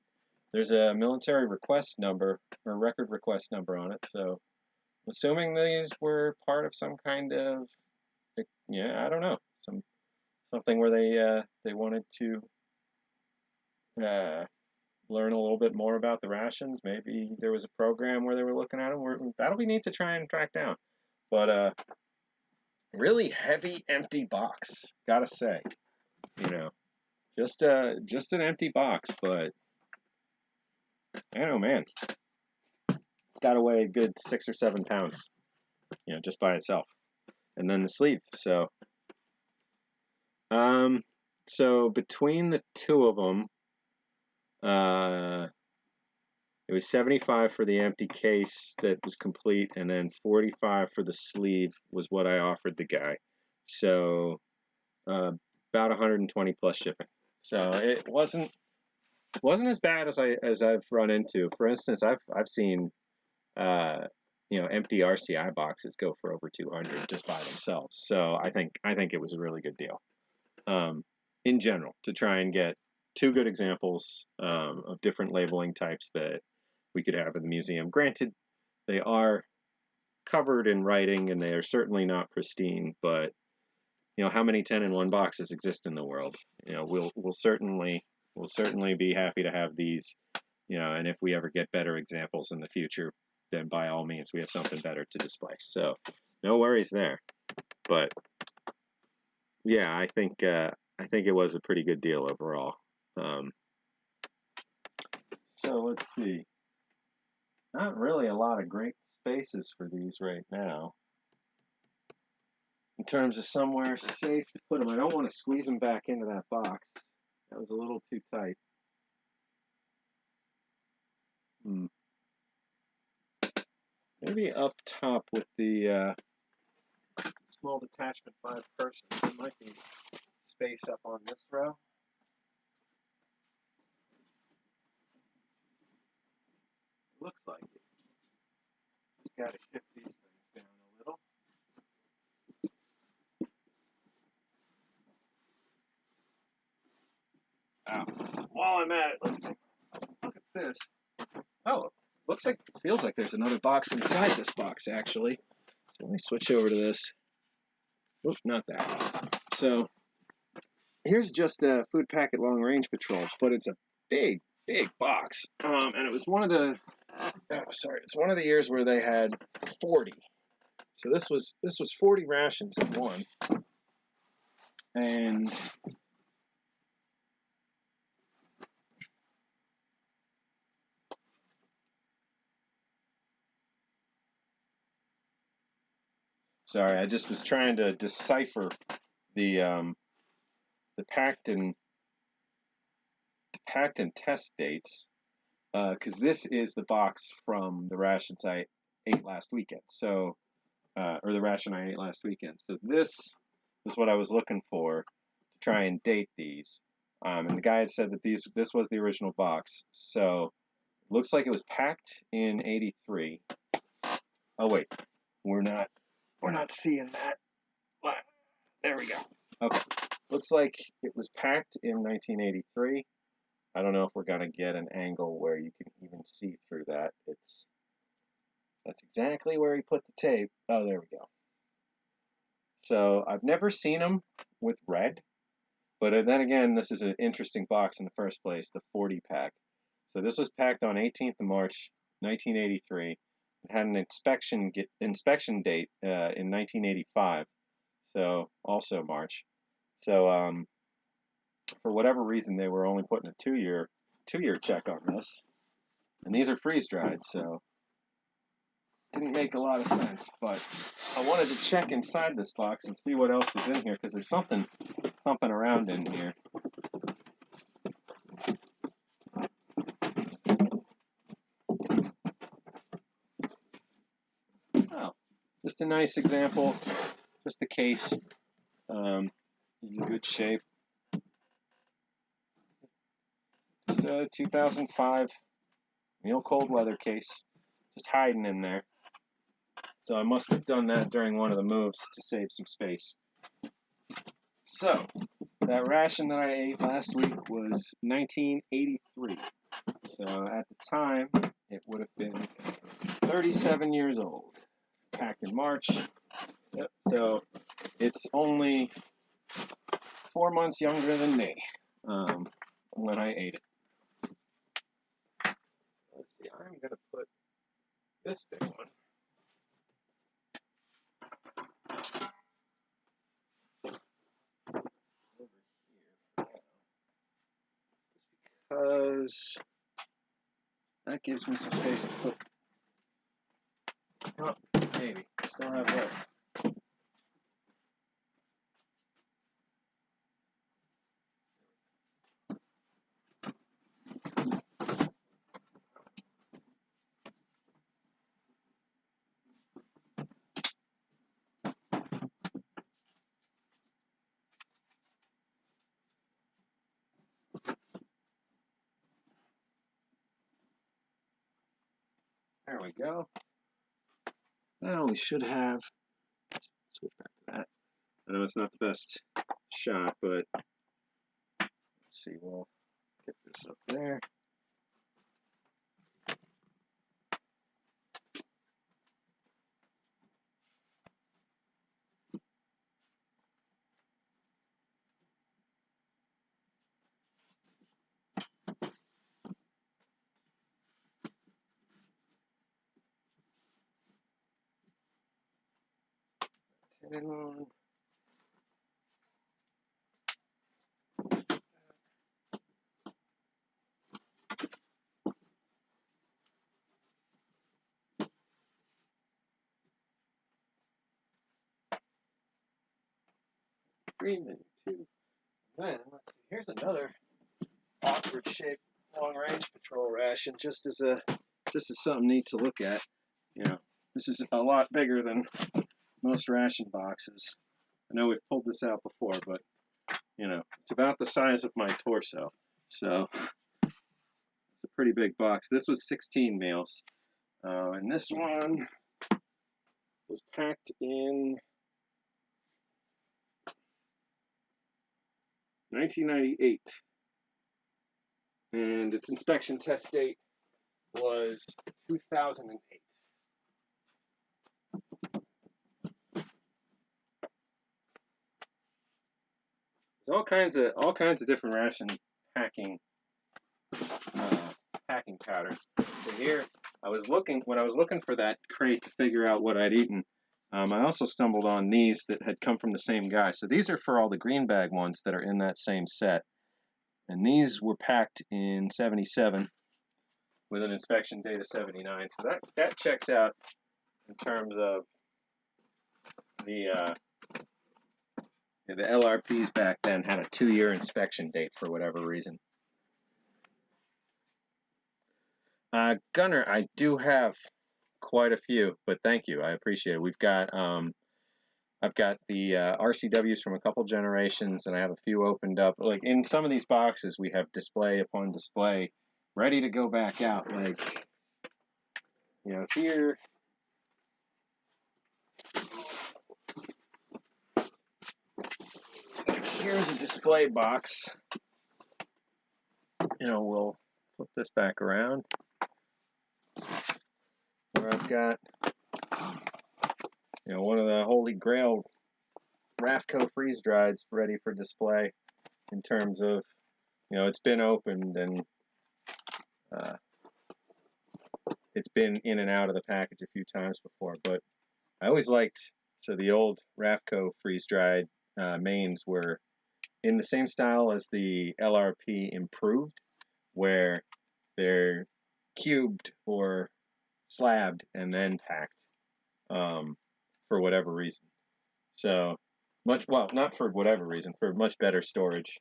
there's a military request number or record request number on it. So I'm assuming these were part of some kind of, I don't know, something where they wanted to learn a little bit more about the rations. Maybe there was a program where they were looking at them. That'll be neat to try and track down. But really heavy, empty box. Gotta say, just an empty box. But I don't know, man. It's got to weigh a good 6 or 7 pounds, just by itself. And then the sleeve. So between the 2 of them. It was 75 for the empty case that was complete, and then 45 for the sleeve was what I offered the guy. So about 120 plus shipping. So it wasn't as bad as I've run into. For instance, I've seen empty RCI boxes go for over 200 just by themselves. So I think it was a really good deal. In general, to try and get 2 good examples of different labeling types that we could have in the museum. Granted, they are covered in writing and they are certainly not pristine, but how many 10 in 1 boxes exist in the world? We'll certainly be happy to have these, and if we ever get better examples in the future, then by all means we have something better to display. So no worries there. But yeah, I think it was a pretty good deal overall. Um, so let's see. Not really a lot of great spaces for these right now. In terms of somewhere safe to put them, I don't want to squeeze them back into that box. That was a little too tight. Maybe up top with the small detachment 5 persons. There might be space up on this row. Looks like it. Just got to shift these things down a little. While I'm at it, let's take a look at this. Oh, looks like, feels like there's another box inside this box, actually. So let me switch over to this. Oops, not that. So here's just a food packet long range patrols, but it's a big, big box. And it was one of the, it's one of the years where they had 40. So this was 40 rations in one. And sorry, I just was trying to decipher the packed and test dates, because this is the box from the rations I ate last weekend. So, or the ration I ate last weekend. So this is what I was looking for to try and date these. And the guy had said that this was the original box. So it looks like it was packed in '83. Oh wait, we're not seeing that. There we go. Okay, looks like it was packed in 1983. I don't know if we're gonna get an angle where you can even see through that. That's exactly where he put the tape. Oh, there we go. So I've never seen them with red, but then again, this is an interesting box in the first place, the 40 pack. So this was packed on 18th of March, 1983. It had an inspection date in 1985, so also March. So for whatever reason, they were only putting a two-year check on this, and these are freeze dried, so didn't make a lot of sense. But I wanted to check inside this box and see what else was in here, because there's something thumping around in here. Oh, just a nice example, just the case, in good shape. Just a 2005 real cold weather case, just hiding in there. So I must have done that during one of the moves to save some space. So that ration that I ate last week was 1983. So at the time, it would have been 37 years old. Packed in March. Yep. So it's only 4 months younger than me when I ate it. Let's see, I'm going to put this big one over here for now. Because that gives me some space to put. Oh, maybe. Still have this. There we go. Now we should have. Switch back to that. I know it's not the best shot, but let's see. We'll get this up there. 3, menu 2. Then, let's see, here's another awkward shaped long-range patrol ration, just as something neat to look at. You know, this is a lot bigger than most ration boxes. I know we've pulled this out before, but you know, it's about the size of my torso. So it's a pretty big box. This was 16 meals, and this one was packed in 1998, and its inspection test date was 2008. There's all kinds of different ration packing patterns. So here, when I was looking for that crate to figure out what I'd eaten. I also stumbled on these that had come from the same guy. So these are for all the green bag ones that are in that same set. And these were packed in 77 with an inspection date of 79. So that checks out in terms of the LRPs back then had a 2-year inspection date for whatever reason. Gunner, I do have quite a few, but thank you. I appreciate it. We've got I've got the RCWs from a couple generations, and I have a few opened up. Like in some of these boxes, we have display upon display, ready to go back out. Like, you know, here. Like here's a display box. You know, we'll flip this back around. Where I've got, you know, one of the Holy Grail Rafco freeze drieds ready for display in terms of, you know, it's been opened and it's been in and out of the package a few times before, but I always liked, so the old Rafco freeze dried mains were in the same style as the LRP improved, where they're cubed or slabbed and then packed for whatever reason. So well, not for whatever reason, for much better storage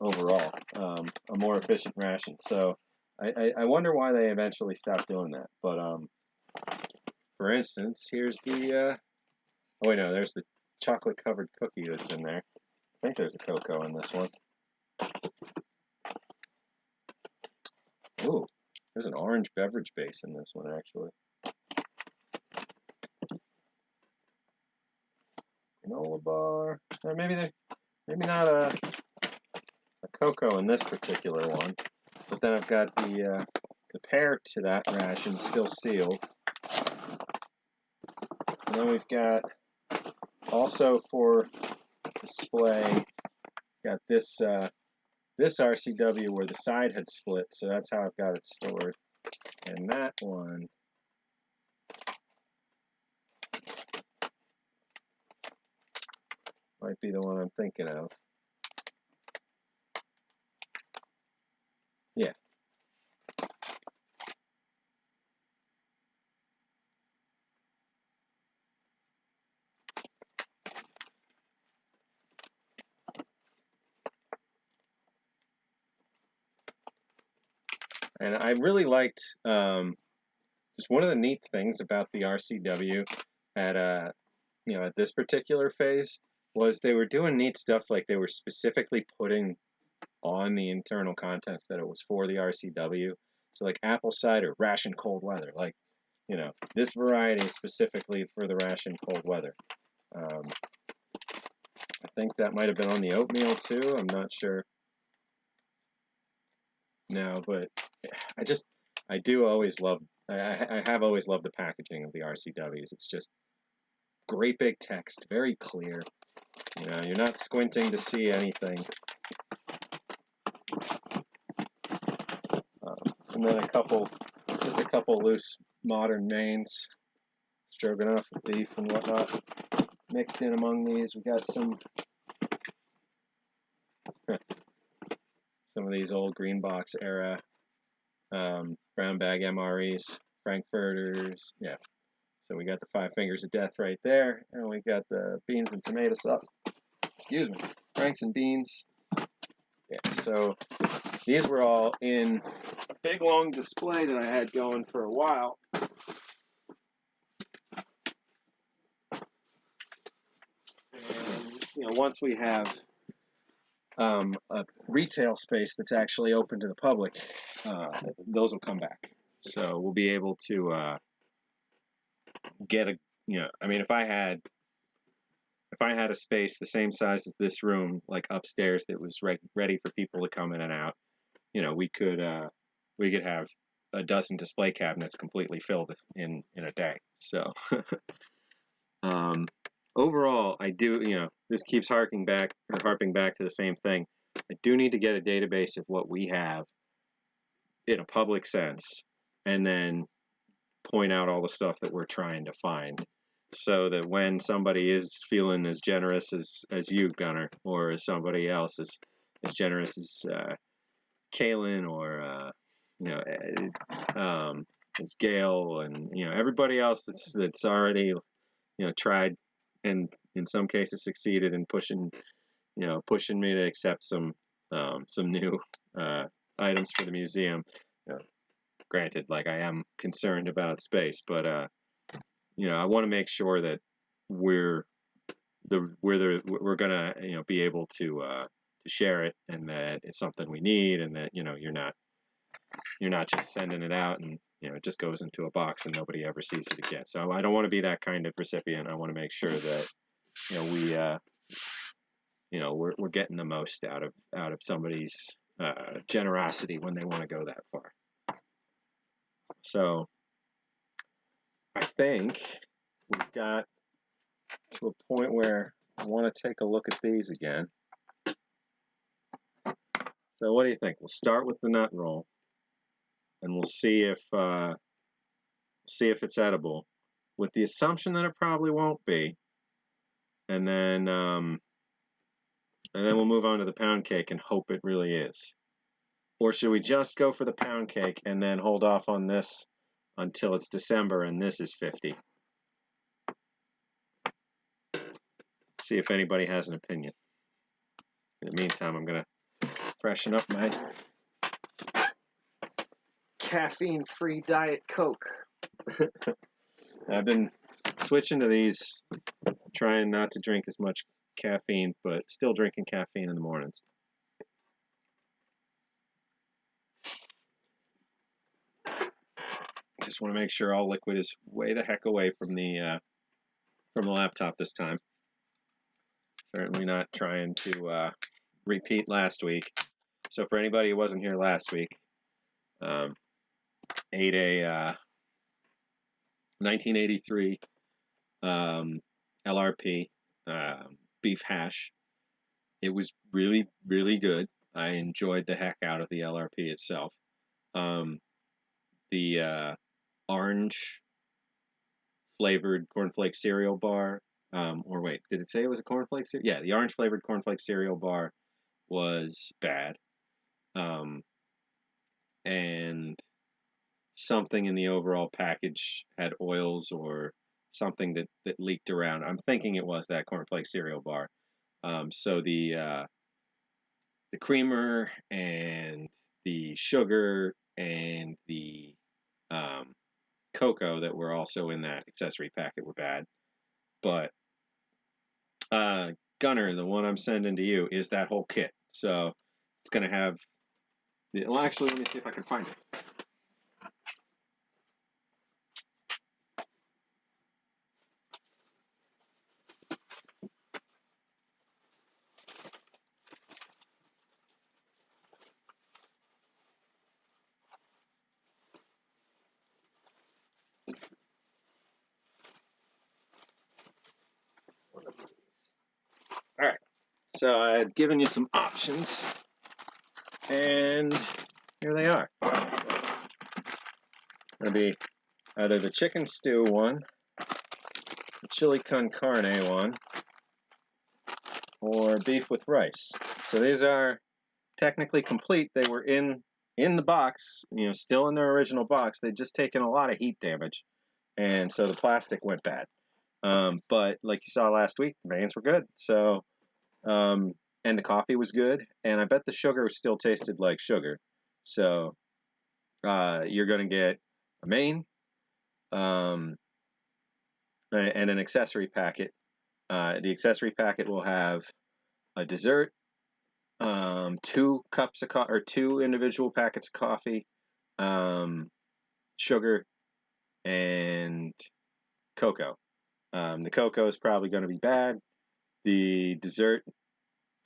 overall, a more efficient ration. So I wonder why they eventually stopped doing that. But for instance, here's the oh wait, no, there's the chocolate covered cookie that's in there. I think there's a cocoa in this one. Ooh, there's an orange beverage base in this one actually. Granola bar. Maybe not a cocoa in this particular one. But then I've got the pear to that ration still sealed. And then we've got also for display, got this this RCW where the side had split, so that's how I've got it stored. And that one might be the one I'm thinking of. Yeah. And I really liked just one of the neat things about the RCW at you know, at this particular phase was they were doing neat stuff, like they were specifically putting on the internal contents that it was for the RCW. So like apple cider, ration cold weather, like, you know, this variety is specifically for the ration cold weather. I think that might have been on the oatmeal too. I'm not sure. No, but I do always love, I have always loved the packaging of the RCWs. It's just great big text, very clear. You know, you're not squinting to see anything. And then just a couple loose modern mains, stroganoff with beef and whatnot mixed in among these. We got some of these old green box era brown bag MREs, Frankfurters, yeah. So we got the 5 fingers of death right there, and we got the beans and tomato sauce excuse me, Franks and beans. Yeah, so these were all in a big long display that I had going for a while. And once we have a retail space that's actually open to the public, those will come back. So we'll be able to get a, I mean, if I had a space the same size as this room, like upstairs, that was ready for people to come in and out, we could have a dozen display cabinets completely filled in a day. So overall, I do, this keeps harping back to the same thing. I do need to get a database of what we have in a public sense, and then point out all the stuff that we're trying to find, so that when somebody is feeling as generous as you, Gunnar, or as somebody else as generous as Kaylin, or as Gail, and everybody else that's already tried, and in some cases succeeded in pushing me to accept some new items for the museum. Granted, like, I am concerned about space, but I want to make sure that we're gonna be able to share it, and that it's something we need, and that you're not just sending it out and it just goes into a box and nobody ever sees it again. So I don't want to be that kind of recipient. I want to make sure that we're getting the most out of somebody's generosity when they want to go that far. So I think we've got to a point where I want to take a look at these again. So what do you think? We'll start with the nut roll, and we'll see if it's edible, with the assumption that it probably won't be, and then we'll move on to the pound cake and hope it really is. Or should we just go for the pound cake and then hold off on this until it's December and this is 50? See if anybody has an opinion. In the meantime, I'm going to freshen up my caffeine-free Diet Coke. I've been switching to these, trying not to drink as much caffeine, but still drinking caffeine in the mornings. Just want to make sure all liquid is way the heck away from the laptop this time. Certainly not trying to repeat last week. So for anybody who wasn't here last week, ate a 1983 LRP beef hash. It was really, really good. I enjoyed the heck out of the LRP itself. The orange flavored cornflake cereal bar, or wait, did it say it was a cornflake cereal? Yeah, the orange flavored cornflake cereal bar was bad. And something in the overall package had oils or something that leaked around. I'm thinking it was that cornflake cereal bar. So the creamer and the sugar and the cocoa that were also in that accessory packet were bad. But Gunner, the one I'm sending to you, is that whole kit. So it's going to have... Well, actually, let me see if I can find it. All right, so I had given you some options, and here they are. Going to be either the chicken stew one, the chili con carne one, or beef with rice. So these are technically complete. They were in the box, still in their original box. They'd just taken a lot of heat damage, and so the plastic went bad. But like you saw last week, the veins were good. So And the coffee was good, and I bet the sugar still tasted like sugar. So you're going to get a main and an accessory packet. The accessory packet will have a dessert, 2 cups of or 2 individual packets of coffee, sugar, and cocoa. The cocoa is probably going to be bad. The dessert,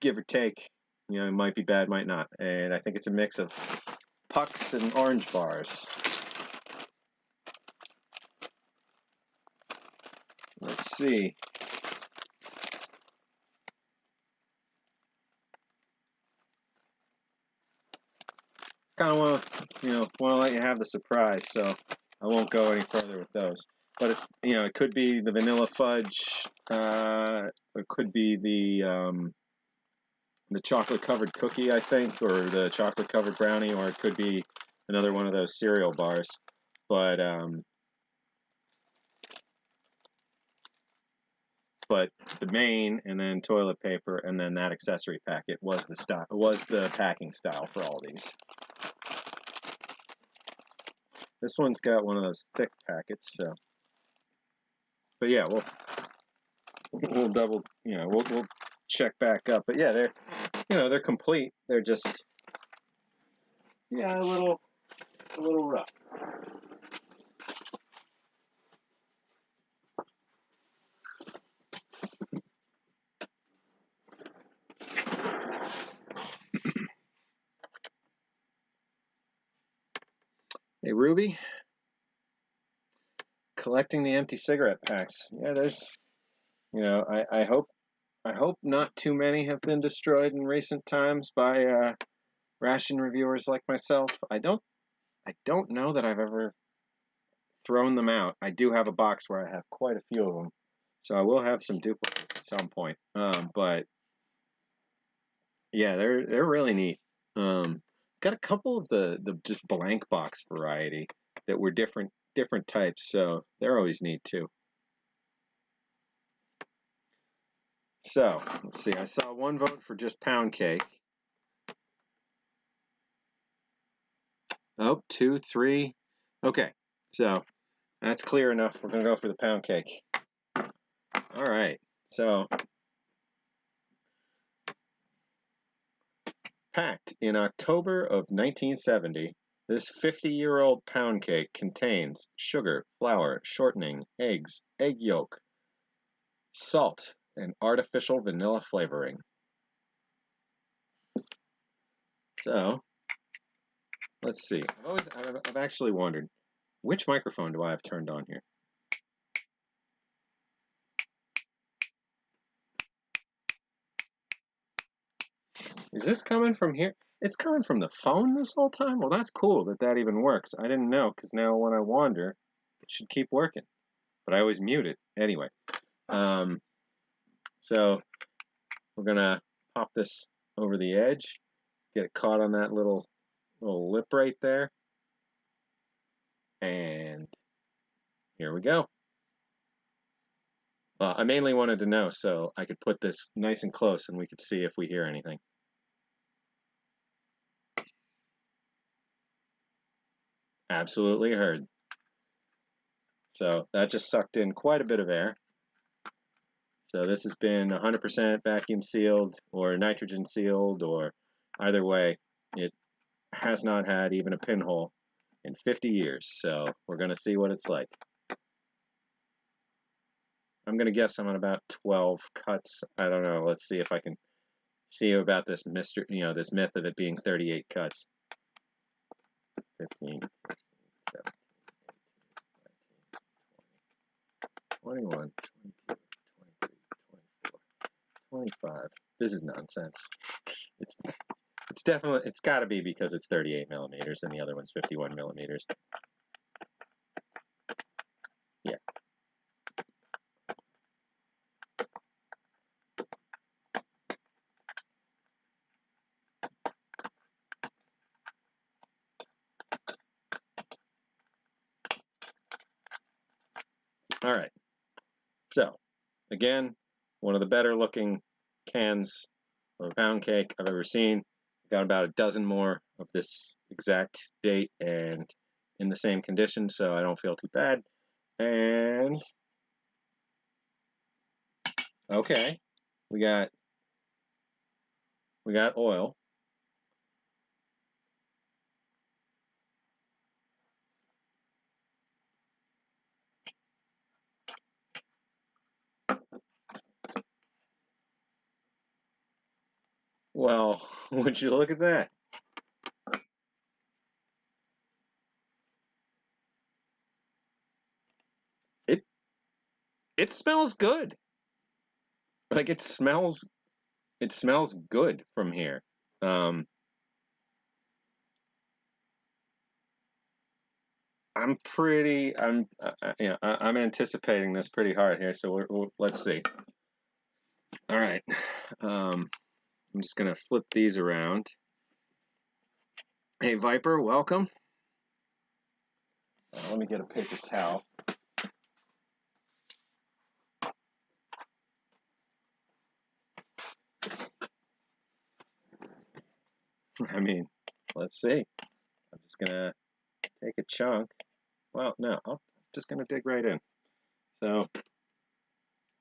give or take, it might be bad, might not. And I think it's a mix of pucks and orange bars. Let's see. Kind of want to let you have the surprise, so I won't go any further with those. But it's it could be the vanilla fudge, it could be the chocolate covered cookie, I think, or the chocolate covered brownie, or it could be another one of those cereal bars. But the main, and then toilet paper, and then that accessory packet was the packing style for all these. This one's got one of those thick packets, so. But yeah, we'll double, we'll check back up. But yeah, they're complete. They're just, a little rough. Hey, Ruby, collecting the empty cigarette packs. Yeah, there's, I hope not too many have been destroyed in recent times by ration reviewers like myself. I don't know that I've ever thrown them out. I do have a box where I have quite a few of them, so I will have some duplicates at some point. But yeah, they're really neat. Got a couple of the just blank box variety that were different types, so they're always neat too. So let's see. I saw one vote for just pound cake. Oh, 2, 3. Okay, so that's clear enough. We're gonna go for the pound cake. All right. So packed in October of 1970, this 50-year-old pound cake contains sugar, flour, shortening, eggs, egg yolk, salt, and artificial vanilla flavoring. So, let's see. I've actually wondered, which microphone do I have turned on here? Is this coming from here? It's coming from the phone this whole time? Well, that's cool that even works. I didn't know, because now when I wander, it should keep working. But I always mute it. Anyway. So, we're going to pop this over the edge, get it caught on that little lip right there. And here we go. I mainly wanted to know so I could put this nice and close and we could see if we hear anything. Absolutely heard. So that just sucked in quite a bit of air. So this has been 100% vacuum sealed or nitrogen sealed, or either way, it has not had even a pinhole in 50 years. So we're going to see what it's like. I'm going to guess I'm on about 12 cuts. I don't know. Let's see if I can see about this this myth of it being 38 cuts. 15, 16, 17, 18, 19, 20, 21, 22, 23, 24, 25. This is nonsense. It's definitely, it's got to be because it's 38 millimeters and the other one's 51 millimeters. Yeah. All right. So, again, one of the better looking cans of pound cake I've ever seen. Got about a dozen more of this exact date and in the same condition, so I don't feel too bad. And okay, we got oil. Well, would you look at that? It it smells good. Like it smells good from here. Um, I'm anticipating this pretty hard here. So let's see. All right. I'm just gonna flip these around. Hey Viper, welcome. Let me get a paper towel. I mean, let's see. I'm just gonna take a chunk. Well, no, I'm just gonna dig right in. So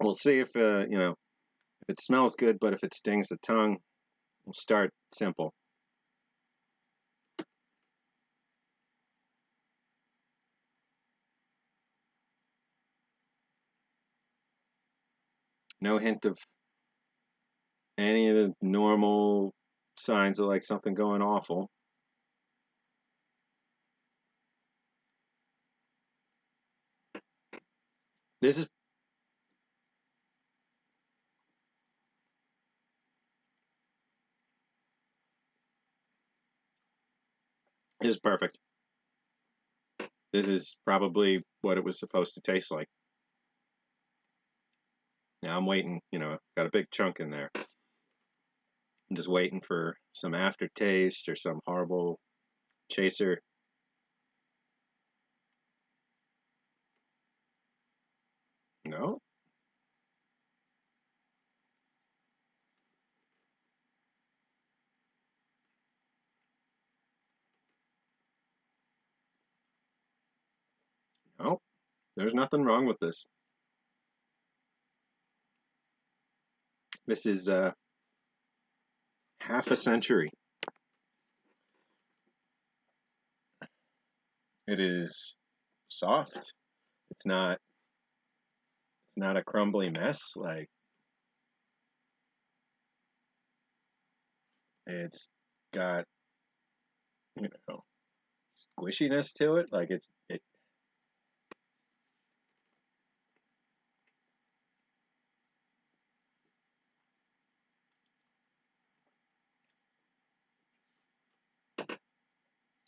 we'll see if if it smells good, but if it stings the tongue, we'll start simple. No hint of any of the normal signs of like something going awful. This is perfect. This is probably what it was supposed to taste like. Now I'm waiting, got a big chunk in there. I'm just waiting for some aftertaste or some horrible chaser. No? No. There's nothing wrong with this. This is half a century. It is soft. It's not a crumbly mess. Like it's got, you know, squishiness to it. Like it.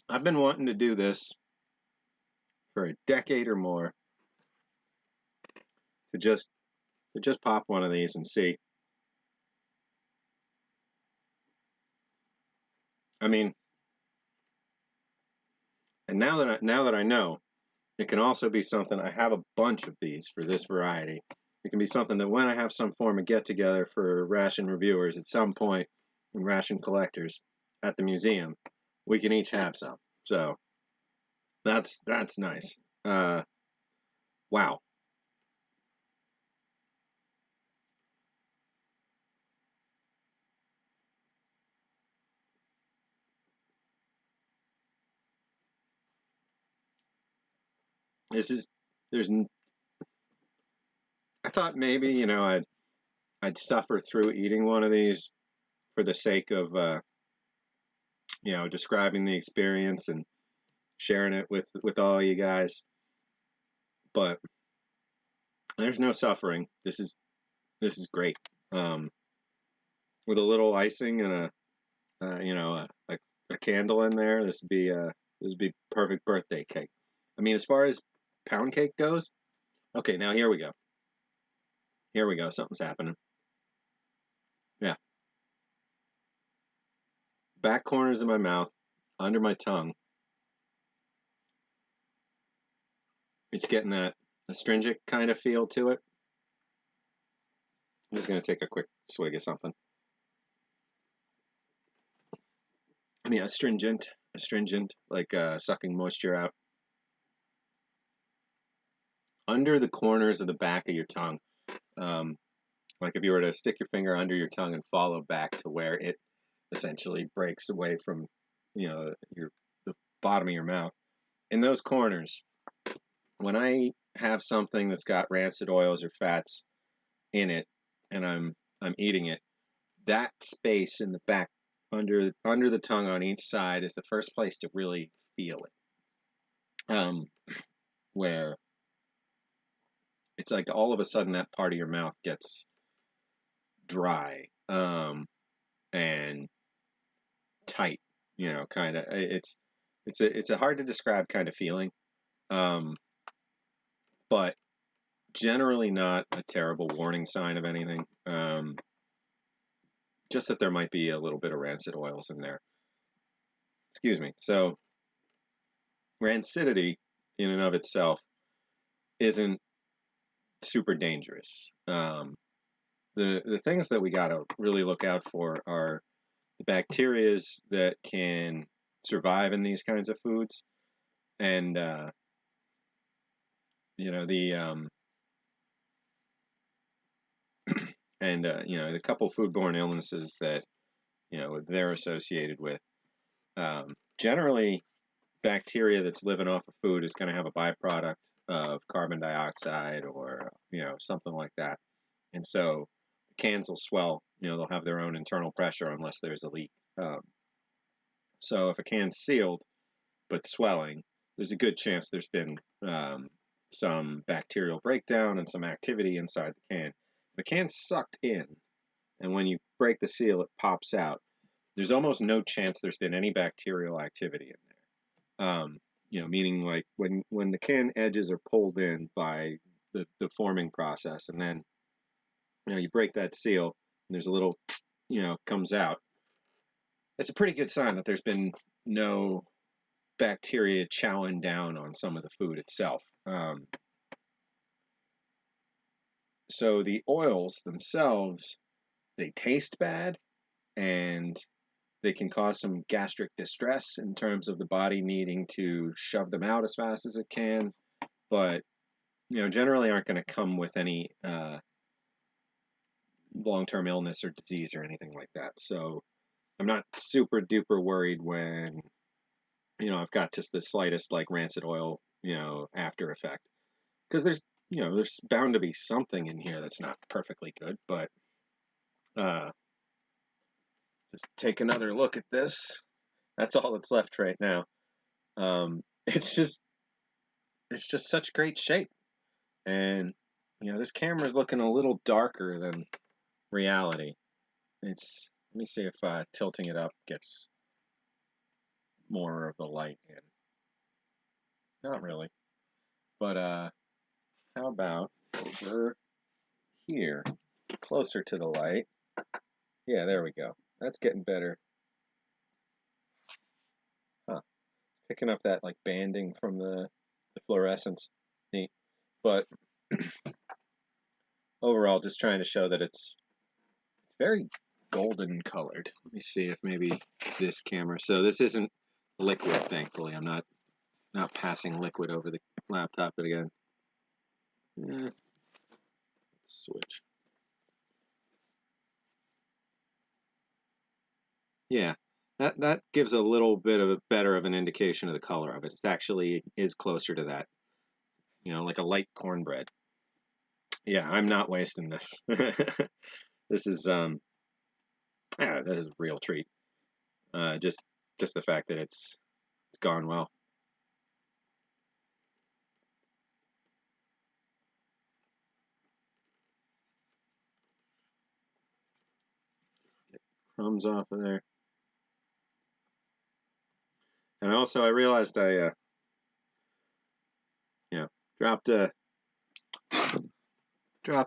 I've been wanting to do this for a decade or more to just pop one of these and see. I mean, and now that I know, it can also be something. I have a bunch of these for this variety. It can be something that when I have some form of get together for ration reviewers at some point and ration collectors at the museum, we can each have some. So that's nice. Wow. This is there's. I thought maybe I'd suffer through eating one of these for the sake of describing the experience and sharing it with all you guys. But there's no suffering. This is great. Um, with a little icing and a candle in there, this would be perfect birthday cake. I mean, as far as pound cake goes, okay, now here we go. Here we go. Something's happening. Yeah, back corners of my mouth, under my tongue. It's getting that astringent kind of feel to it. I'm just going to take a quick swig of something. I mean, astringent, like sucking moisture out. Under the corners of the back of your tongue. Like if you were to stick your finger under your tongue and follow back to where it essentially breaks away from, the bottom of your mouth. In those corners, when I have something that's got rancid oils or fats in it, and I'm eating it, that space in the back under the tongue on each side is the first place to really feel it. Where it's like all of a sudden that part of your mouth gets dry and tight, kind of. It's a hard to describe kind of feeling, but generally not a terrible warning sign of anything. Just that there might be a little bit of rancid oils in there. Excuse me. So rancidity in and of itself isn't super dangerous. The things that we got to really look out for are the bacterias that can survive in these kinds of foods, and the couple foodborne illnesses that they're associated with. Generally, bacteria that's living off of food is going to have a byproduct of carbon dioxide or something like that, and so the cans will swell. They'll have their own internal pressure unless there's a leak. So if a can's sealed but swelling, there's a good chance there's been some bacterial breakdown and some activity inside the can. If a can's sucked in, and when you break the seal, it pops out, there's almost no chance there's been any bacterial activity in there. Meaning like when the can edges are pulled in by the forming process, and then you break that seal, and there's a little, comes out. It's a pretty good sign that there's been no bacteria chowing down on some of the food itself. So the oils themselves, they taste bad, and they can cause some gastric distress in terms of the body needing to shove them out as fast as it can, but generally aren't going to come with any long-term illness or disease or anything like that. So I'm not super duper worried when I've got just the slightest like rancid oil after effect, because there's bound to be something in here that's not perfectly good. But just take another look at this. That's all that's left right now. It's just such great shape, and this camera's looking a little darker than reality. Let me see if tilting it up gets more of the light in. Not really, but how about over here, closer to the light? Yeah, there we go. That's getting better. Huh. Picking up that like banding from the fluorescence. Neat. But overall, just trying to show that it's very golden colored. Let me see if maybe this camera. So this isn't liquid, thankfully. I'm not passing liquid over the laptop again. Let's switch. Yeah, that gives a little bit of a better of an indication of the color of it. It actually is closer to that, like a light cornbread. Yeah, I'm not wasting this. This is this is a real treat. Just the fact that it's gone well. Get crumbs off of there. And also, I realized I dropped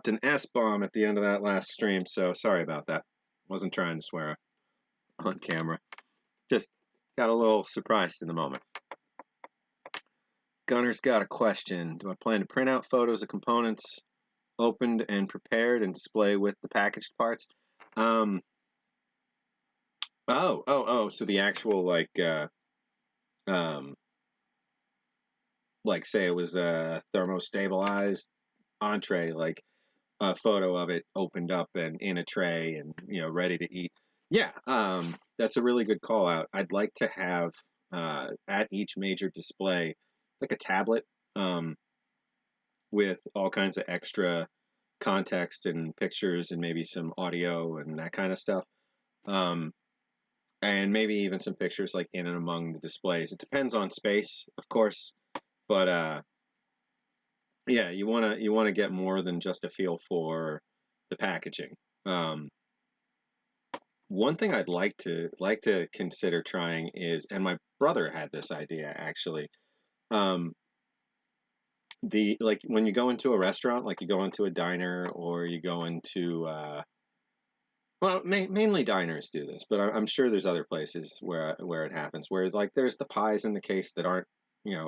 an S-bomb at the end of that last stream, so sorry about that. Wasn't trying to swear on camera. Just got a little surprised in the moment. Gunner's got a question. Do I plan to print out photos of components opened and prepared and display with the packaged parts. Um, so the actual um, like say it was a thermostabilized entree, like a photo of it opened up and in a tray and ready to eat. Yeah, that's a really good call out. I'd like to have at each major display like a tablet with all kinds of extra context and pictures and maybe some audio and that kind of stuff. Um, and maybe even some pictures like in and among the displays. It depends on space, of course, but yeah, you wanna get more than just a feel for the packaging. Um, One thing I'd like to consider trying is, and my brother had this idea actually. Um, the like when you go into a restaurant, like you go into a diner or you go into well, mainly diners do this, but I'm sure there's other places where it happens. Where it's like there's the pies in the case that aren't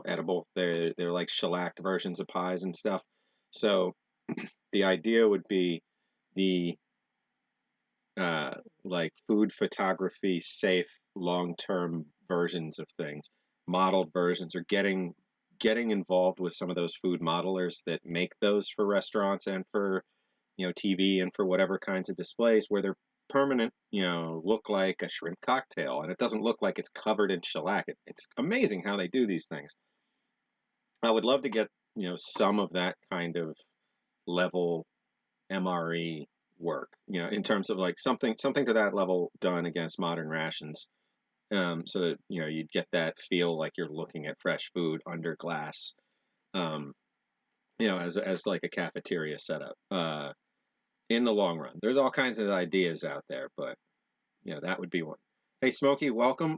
edible. They're like shellacked versions of pies and stuff. So the idea would be the uh, like food photography safe long-term versions of things, modeled versions, or getting involved with some of those food modelers that make those for restaurants and for TV and for whatever kinds of displays where they're permanent, look like a shrimp cocktail and it doesn't look like it's covered in shellac. It's amazing how they do these things. I would love to get, some of that kind of level MRE work, in terms of like something to that level done against modern rations. So that, you'd get that feel like you're looking at fresh food under glass, um, as like a cafeteria setup. In the long run. There's all kinds of ideas out there, but that would be one. Hey, Smokey, welcome.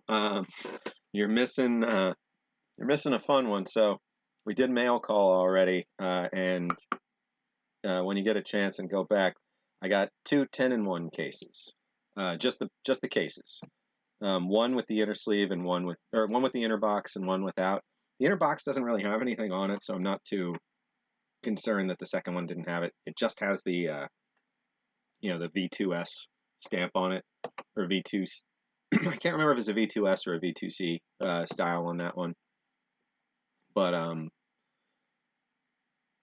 You're missing a fun one. So we did mail call already, and when you get a chance and go back, I got 2 10-in-1 cases. Just the cases. One with the inner sleeve and one with the inner box and one without. The inner box doesn't really have anything on it, so I'm not too concerned that the second one didn't have it. It just has the the V2S stamp on it, or V2. I can't remember if it's a V2S or a V2C style on that one, but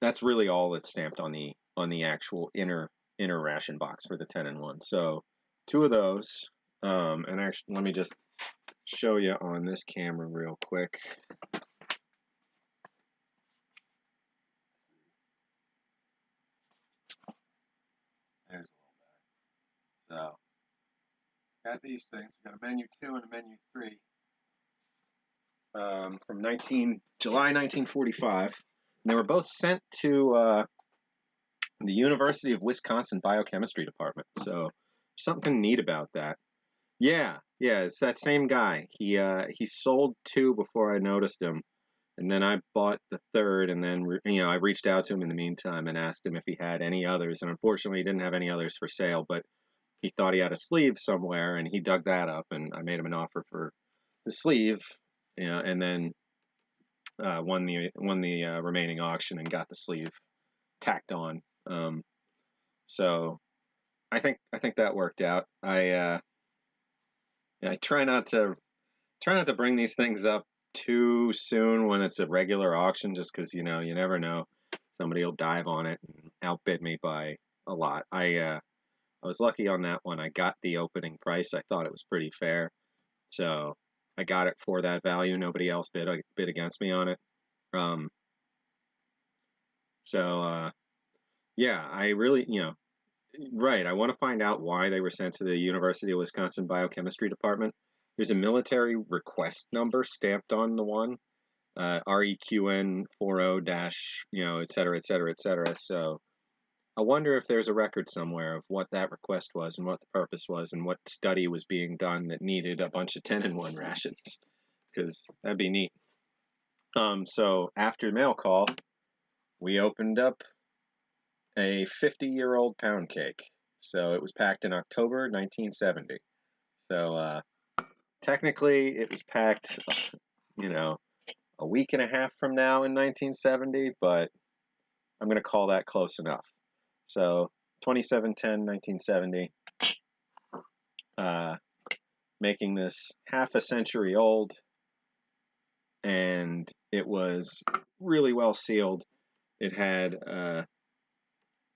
that's really all that's stamped on the actual inner ration box for the 10-in-1. So 2 of those, and actually let me just show you on this camera real quick. There's a little better. So got these things. We got a menu 2 and a menu 3. From July 1945. And they were both sent to the University of Wisconsin Biochemistry Department. So something neat about that. Yeah, it's that same guy. He sold 2 before I noticed him, and then I bought the third, and then I reached out to him in the meantime and asked him if he had any others, and unfortunately he didn't have any others for sale, but he thought he had a sleeve somewhere, and he dug that up, and I made him an offer for the sleeve, and then won the remaining auction and got the sleeve tacked on. So I think that worked out. I try not to bring these things up too soon when it's a regular auction, just because you never know, somebody will dive on it and outbid me by a lot. I was lucky on that one. I got the opening price. I thought it was pretty fair, so I got it for that value. Nobody else bid against me on it. Um, so yeah, I really, right. I want to find out why they were sent to the University of Wisconsin Biochemistry Department. There's a military request number stamped on the one, REQN 40 dash, et cetera, et cetera, et cetera. So I wonder if there's a record somewhere of what that request was and what the purpose was and what study was being done that needed a bunch of 10-in-1 rations, because that'd be neat. So after mail call, we opened up a 50-year-old pound cake. So it was packed in October 1970. So technically it was packed, a week and a half from now in 1970, but I'm going to call that close enough. So 27/10/1970, making this half a century old, and it was really well sealed. It had,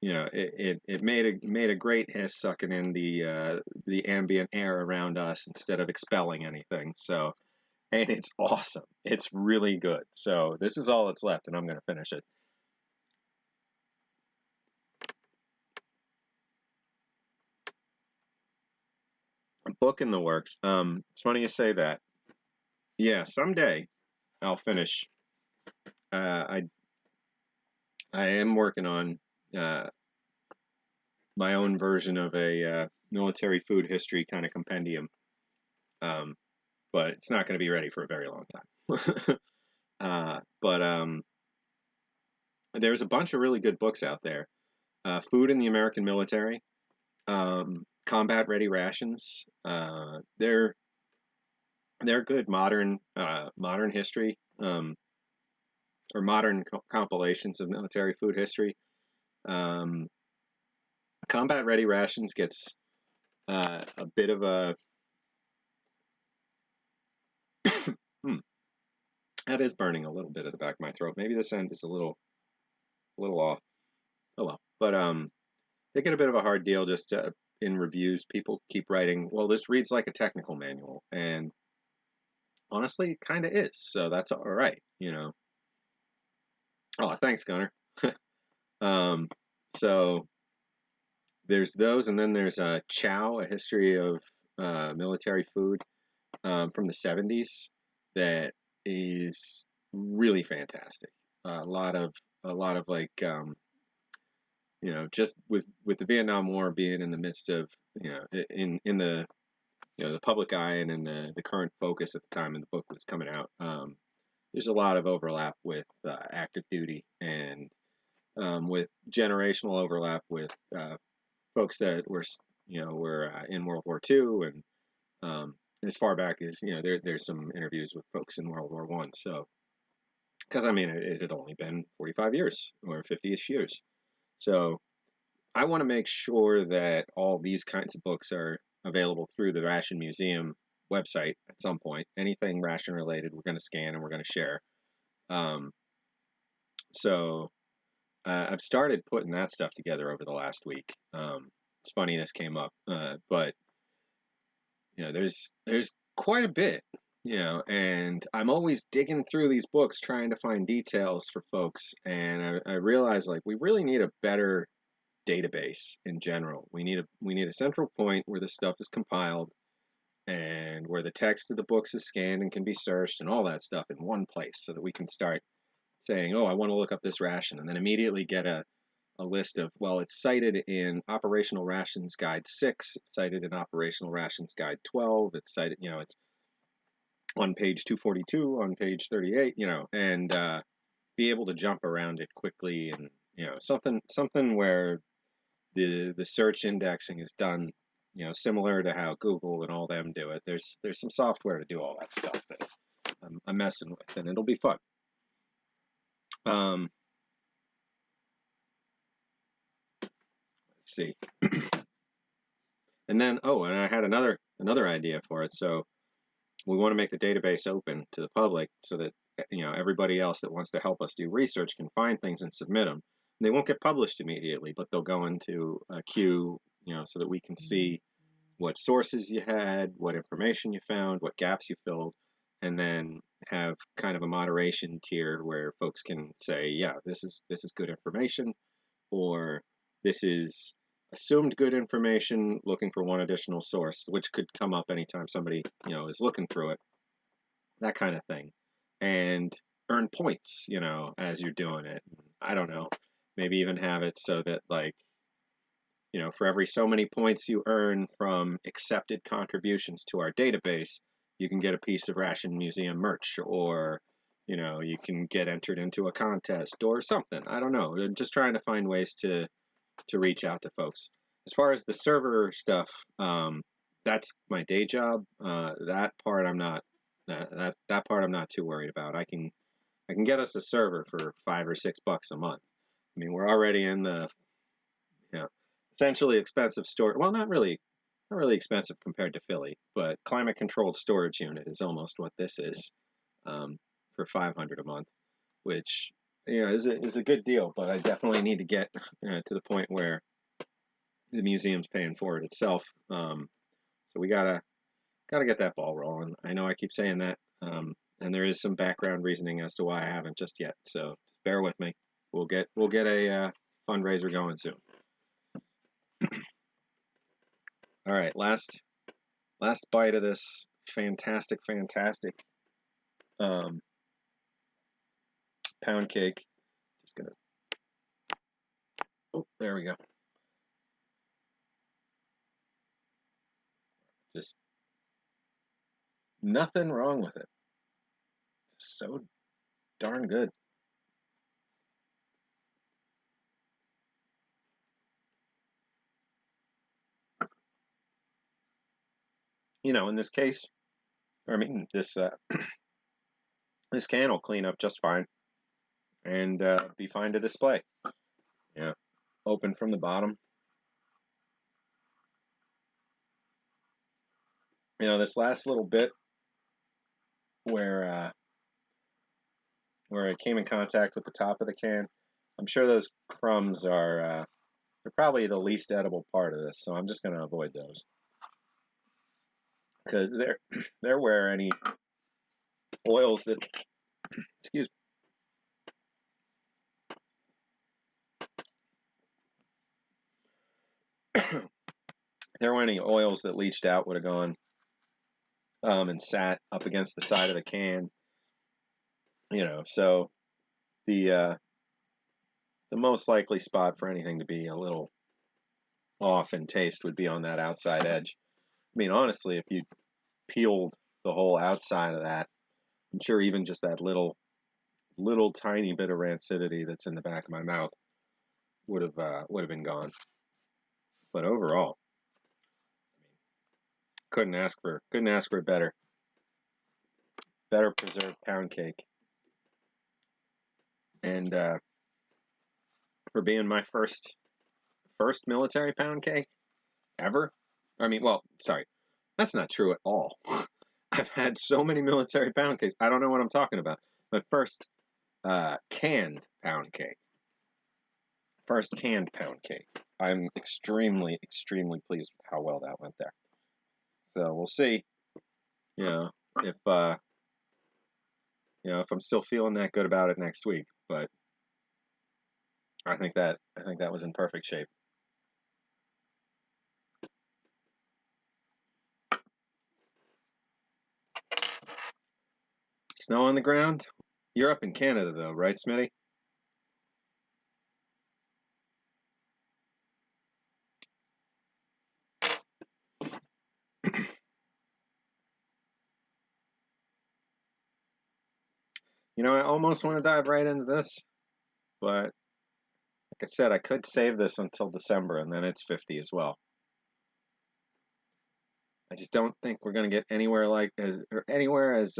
it made a great hiss, sucking in the ambient air around us instead of expelling anything. So, and it's awesome. It's really good. So this is all that's left, and I'm going to finish it. A book in the works. It's funny you say that. Yeah, someday I'll finish. I am working on my own version of a military food history kind of compendium, but it's not going to be ready for a very long time. But there's a bunch of really good books out there. Food in the American Military, Combat Ready Rations. They're good modern history, or modern compilations of military food history. Combat Ready Rations gets a bit of a that is burning a little bit at the back of my throat. Maybe this end is a little off. Oh well. But they get a bit of a hard deal just in reviews. People keep writing, well, this reads like a technical manual, and honestly, it kind of is. So that's all right, Oh, thanks, Gunner. So there's those, and then there's Chow, a history of military food from the 70s that is really fantastic. A lot of like just with the Vietnam War being in the midst of in the the public eye and in the current focus at the time when the book was coming out. There's a lot of overlap with active duty and with generational overlap with folks that were in World War II, and as far back as there's some interviews with folks in World War I. So, because I mean, it had only been 45 years or 50-ish years. So I want to make sure that all these kinds of books are available through the Ration Museum website at some point. Anything ration related, we're going to scan and we're going to share. So I've started putting that stuff together over the last week. It's funny this came up, but there's quite a bit, and I'm always digging through these books trying to find details for folks, and I realize like we really need a better database in general. We need a central point where the stuff is compiled and where the text of the books is scanned and can be searched and all that stuff in one place, so that we can start saying, oh, I want to look up this ration, and then immediately get a list of, well, it's cited in Operational Rations Guide 6, it's cited in Operational Rations Guide 12, it's cited, it's on page 242, on page 38, and be able to jump around it quickly, and something where the search indexing is done, similar to how Google and all them do it. There's some software to do all that stuff that I'm messing with, and it'll be fun. Let's see. And then, and I had another idea for it. So we want to make the database open to the public so that everybody else that wants to help us do research can find things and submit them. And they won't get published immediately, but they'll go into a queue, so that we can see what sources you had, what information you found, what gaps you filled, and then have kind of a moderation tier where folks can say, yeah, this is good information, or this is assumed good information, looking for one additional source, which could come up anytime somebody is looking through it, that kind of thing, and earn points as you're doing it. I don't know, maybe even have it so that like for every so many points you earn from accepted contributions to our database, you can get a piece of Ration Museum merch, or you can get entered into a contest or something. I don't know. I'm just trying to find ways to reach out to folks. As far as the server stuff, that's my day job. That part I'm not too worried about. I can get us a server for $5 or $6 a month. I mean, we're already in the essentially expensive storage. Well, not really expensive compared to Philly, but climate controlled storage unit is almost what this is, for 500 a month, which is a good deal. But I definitely need to get to the point where the museum's paying for it itself. So we gotta get that ball rolling. I know I keep saying that, and there is some background reasoning as to why I haven't just yet. So just bear with me. We'll get a fundraiser going soon. All right, last bite of this fantastic um, pound cake. Just gonna. Oh, there we go. Just nothing wrong with it. So darn good. In this case, I mean, this can will clean up just fine and be fine to display. Yeah, open from the bottom. This last little bit where it came in contact with the top of the can, I'm sure those crumbs they're probably the least edible part of this, so I'm just going to avoid those because they're where any oils that excuse me, there were any oils that leached out would have gone and sat up against the side of the can. So the the most likely spot for anything to be a little off in taste would be on that outside edge. I mean, honestly, if you peeled the whole outside of that, I'm sure even just that little tiny bit of rancidity that's in the back of my mouth would have been gone. But overall, couldn't ask for a better preserved pound cake. And for being my first military pound cake ever, I mean, well, sorry, that's not true at all. I've had so many military pound cakes. I don't know what I'm talking about. My first canned pound cake. First canned pound cake. I'm extremely pleased with how well that went there. So we'll see. If if I'm still feeling that good about it next week, but I think that was in perfect shape. Snow on the ground? You're up in Canada though, right, Smitty? I almost want to dive right into this, but like I said, I could save this until December and then it's 50 as well. I just don't think we're going to get anywhere as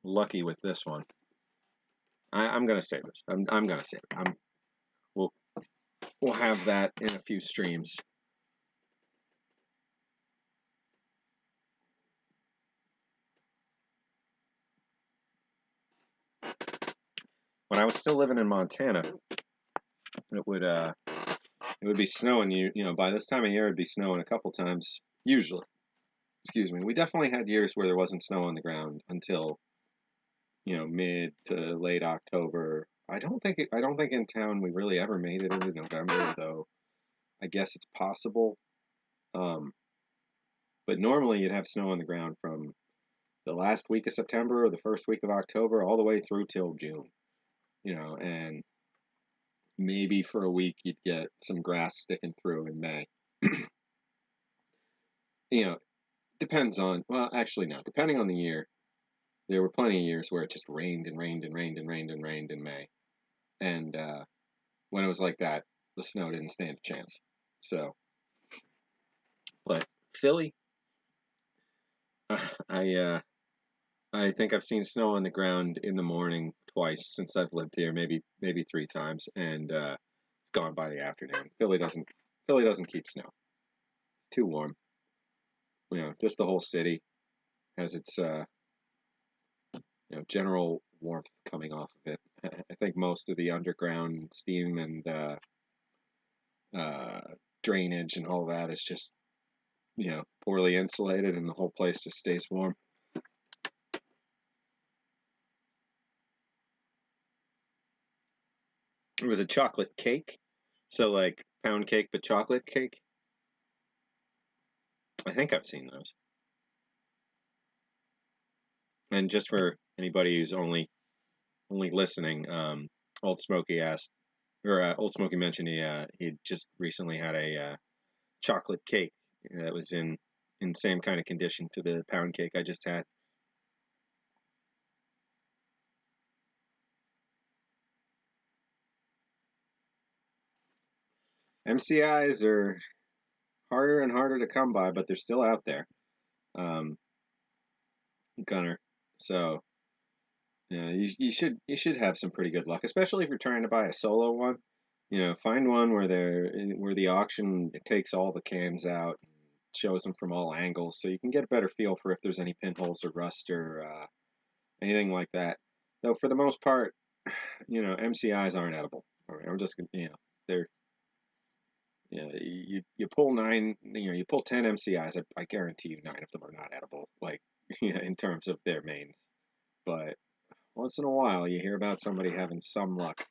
lucky with this one. I'm going to save this. I'm going to save it. We'll we'll have that in a few streams. When I was still living in Montana, it would be snowing. By this time of year, it'd be snowing a couple times usually. Excuse me. We definitely had years where there wasn't snow on the ground until mid to late October. I don't think in town we really ever made it into November, though. I guess it's possible. But normally you'd have snow on the ground from the last week of September or the first week of October all the way through till June. And maybe for a week you'd get some grass sticking through in May. Depends on, well, actually no, depending on the year. There were plenty of years where it just rained and rained and rained and rained and rained in May. And when it was like that, the snow didn't stand a chance. So, but Philly, I think I've seen snow on the ground in the morning twice since I've lived here, maybe 3 times, and it's gone by the afternoon. Philly doesn't keep snow. It's too warm. Just the whole city has its general warmth coming off of it. I think most of the underground steam and uh, drainage and all that is just poorly insulated, and the whole place just stays warm. It was a chocolate cake, so like pound cake but chocolate cake. I think I've seen those. And just for anybody who's only listening, Old Smoky asked, or Old Smoky mentioned he just recently had a chocolate cake that was in same kind of condition to the pound cake I just had. MCIs are harder and harder to come by, but they're still out there, um, Gunner. So you should have some pretty good luck, especially if you're trying to buy a solo one. Find one where the auction it takes all the cans out, and shows them from all angles, so you can get a better feel for if there's any pinholes or rust or anything like that. Though for the most part, MCIs aren't edible. I'm just they're you pull nine, you pull 10 MCIs. I guarantee you 9 of them are not edible, like in terms of their mains. But once in a while, you hear about somebody having some luck.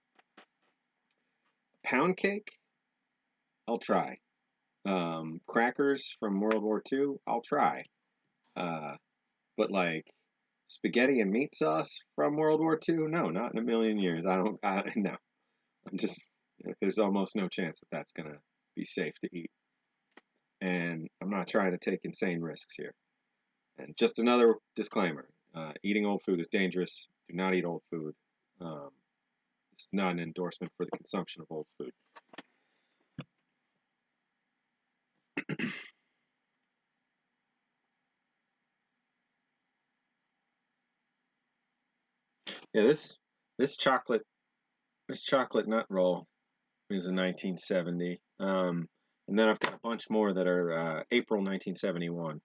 Pound cake, I'll try. Crackers from World War II, I'll try. Uh, but like spaghetti and meat sauce from World War II, no, not in a million years. No. I'm just, there's almost no chance that that's gonna be safe to eat. And I'm not trying to take insane risks here. And just another disclaimer: eating old food is dangerous. Do not eat old food. Um, it's not an endorsement for the consumption of old food. Yeah, this chocolate this chocolate nut roll is a 1970. And then I've got a bunch more that are April 1971.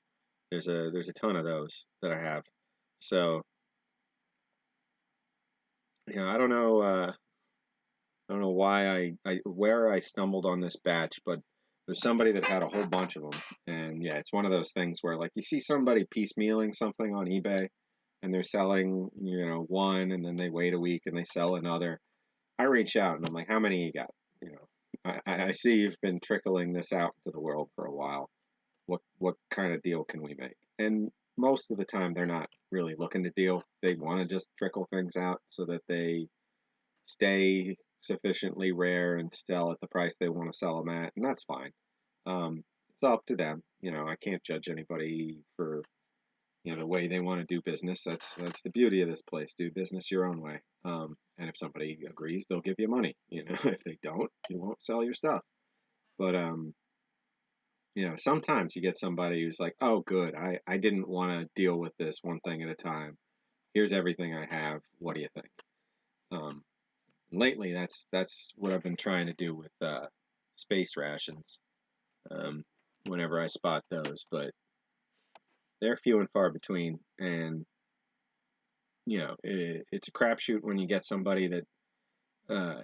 There's a ton of those that I have. So I don't know why where I stumbled on this batch, but there's somebody that had a whole bunch of them, and yeah, it's one of those things where like you see somebody piecemealing something on eBay, and they're selling one, and then they wait a week and they sell another. I reach out and I'm like, how many you got? You know, I see you've been trickling this out to the world for a while. What kind of deal can we make? And most of the time, they're not really looking to deal. They want to just trickle things out so that they stay sufficiently rare and sell at the price they want to sell them at, and that's fine. It's up to them. I can't judge anybody for the way they want to do business. That's the beauty of this place. Do business your own way. And if somebody agrees, they'll give you money. If they don't, you won't sell your stuff. But sometimes you get somebody who's like, oh, good, I didn't want to deal with this one thing at a time. Here's everything I have. What do you think? Um, Lately, that's what I've been trying to do with space rations. Um, Whenever I spot those, but they're few and far between, and it's a crapshoot when you get somebody that uh,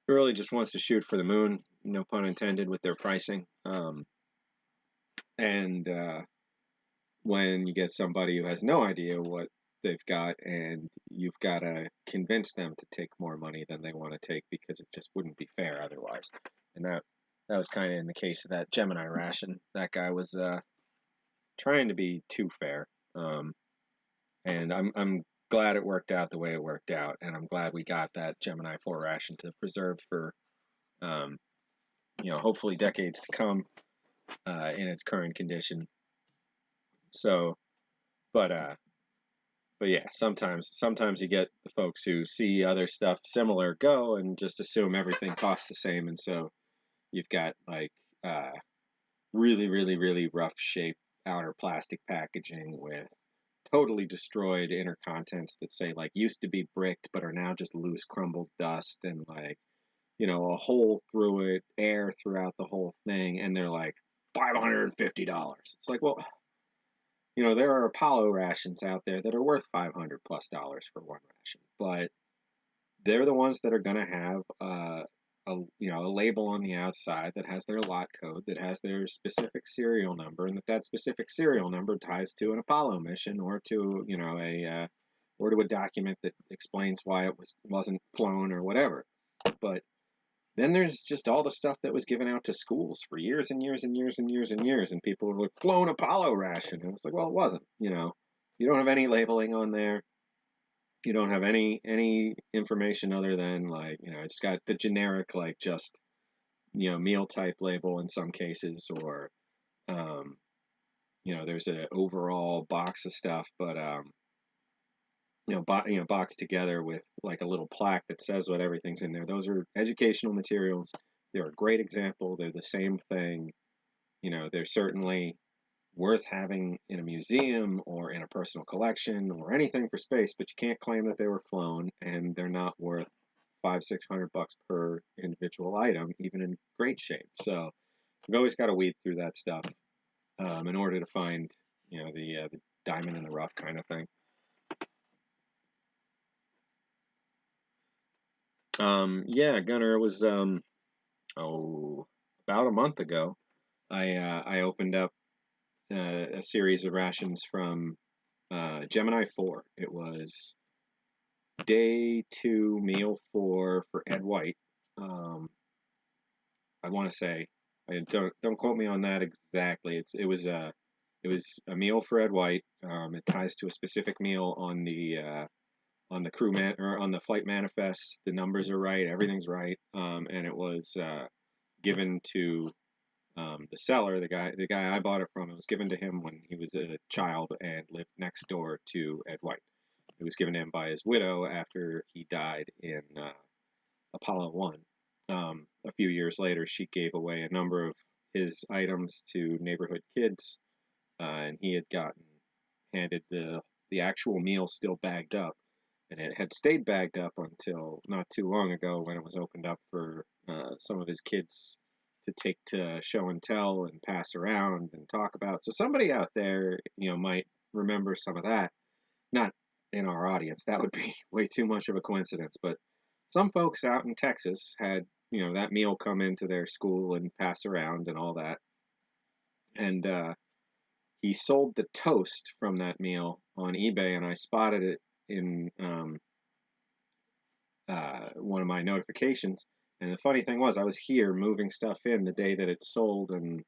really just wants to shoot for the moon, no pun intended, with their pricing. And when you get somebody who has no idea what they've got, and you've got to convince them to take more money than they want to take because it just wouldn't be fair otherwise. And that was kind of in the case of that Gemini ration. That guy was trying to be too fair, and I'm glad it worked out the way it worked out, and I'm glad we got that Gemini 4 ration to preserve for um, hopefully decades to come in its current condition. So, but yeah, sometimes you get the folks who see other stuff similar go and just assume everything costs the same, and so you've got like really really really rough shaped outer plastic packaging with totally destroyed inner contents that say like used to be bricked but are now just loose crumbled dust, and like a hole through it, air throughout the whole thing, and they're like $550. It's like, well, there are Apollo rations out there that are worth $500+ for one ration, but they're the ones that are going to have a label on the outside that has their lot code, that has their specific serial number, and that specific serial number ties to an Apollo mission or to or to a document that explains why it wasn't flown or whatever. But then there's just all the stuff that was given out to schools for years and years and years and years and years, and people were like, flown Apollo ration. And it's like, well, it wasn't. You don't have any labeling on there. You don't have any information other than it's got the generic just meal type label in some cases, or there's an overall box of stuff, but boxed together with like a little plaque that says what everything's in there. Those are educational materials. They're a great example. They're the same thing. They're certainly worth having in a museum or in a personal collection or anything for space, but you can't claim that they were flown, and they're not worth $500-600 per individual item, even in great shape. So you've always got to weed through that stuff in order to find, the diamond in the rough kind of thing. Yeah, Gunnar, it was about a month ago. I opened up a series of rations from Gemini 4. It was day 2, meal 4 for Ed White. I want to say, don't quote me on that exactly. It was a meal for Ed White. It ties to a specific meal on the or on the flight manifest. The numbers are right, everything's right, and it was given to the seller, the guy I bought it from. It was given to him when he was a child and lived next door to Ed White. It was given to him by his widow after he died in Apollo 1. A few years later, she gave away a number of his items to neighborhood kids, and he had gotten handed the actual meal still bagged up, and it had stayed bagged up until not too long ago when it was opened up for some of his kids to take to show and tell and pass around and talk about. So somebody out there, might remember some of that. Not in our audience. That would be way too much of a coincidence. But some folks out in Texas had, that meal come into their school and pass around and all that. And he sold the toast from that meal on eBay, and I spotted it in one of my notifications. And the funny thing was, I was here moving stuff in the day that it sold, and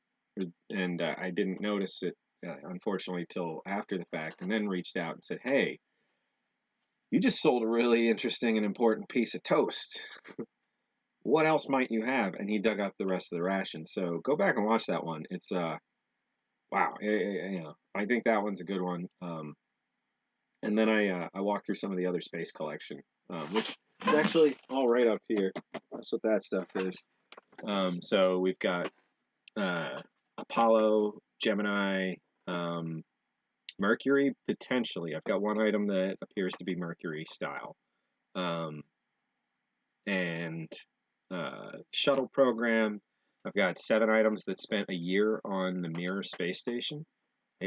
I didn't notice it, unfortunately, till after the fact, and then reached out and said, hey, you just sold a really interesting and important piece of toast. What else might you have? And he dug up the rest of the ration. So go back and watch that one. It's wow. I think that one's a good one. And then I walked through some of the other space collection, which is actually all right up here. That's what that stuff is. So we've got Apollo, Gemini, Mercury, potentially. I've got one item that appears to be Mercury style. And shuttle program. I've got 7 items that spent a year on the Mir space station. I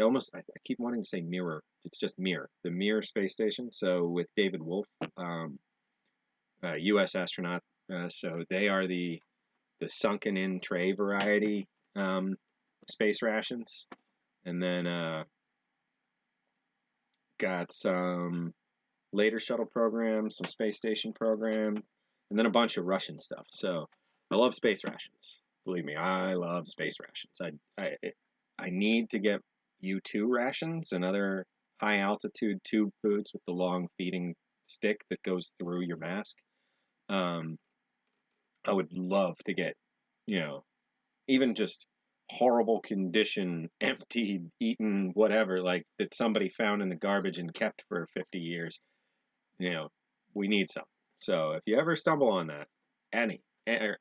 keep wanting to say Mirror. It's just Mir, the Mir space station. So with David Wolf, U.S. astronaut. So they are the sunken in tray variety space rations. And then got some later shuttle programs, some space station program, and then a bunch of Russian stuff. So I love space rations. Believe me, I love space rations. I need to get U2 rations and other high altitude tube foods with the long feeding stick that goes through your mask. I would love to get, even just horrible condition, emptied, eaten, whatever, like that somebody found in the garbage and kept for 50 years. We need some. So if you ever stumble on that,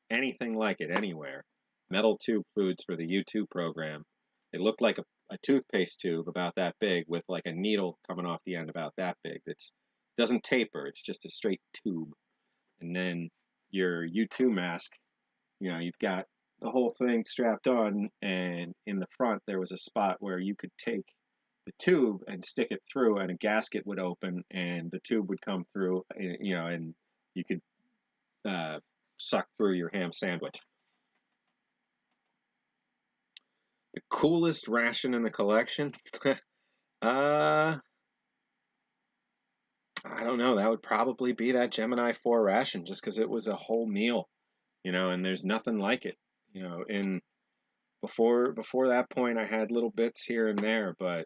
anything like it anywhere, metal tube foods for the U2 program, they look like a toothpaste tube about that big with like a needle coming off the end about that big. That doesn't taper. It's just a straight tube. And then your U2 mask, you've got the whole thing strapped on, and in the front there was a spot where you could take the tube and stick it through, and a gasket would open, and the tube would come through, and you could suck through your ham sandwich. The coolest ration in the collection? I don't know. That would probably be that Gemini 4 ration, just because it was a whole meal, and there's nothing like it. In before that point, I had little bits here and there, but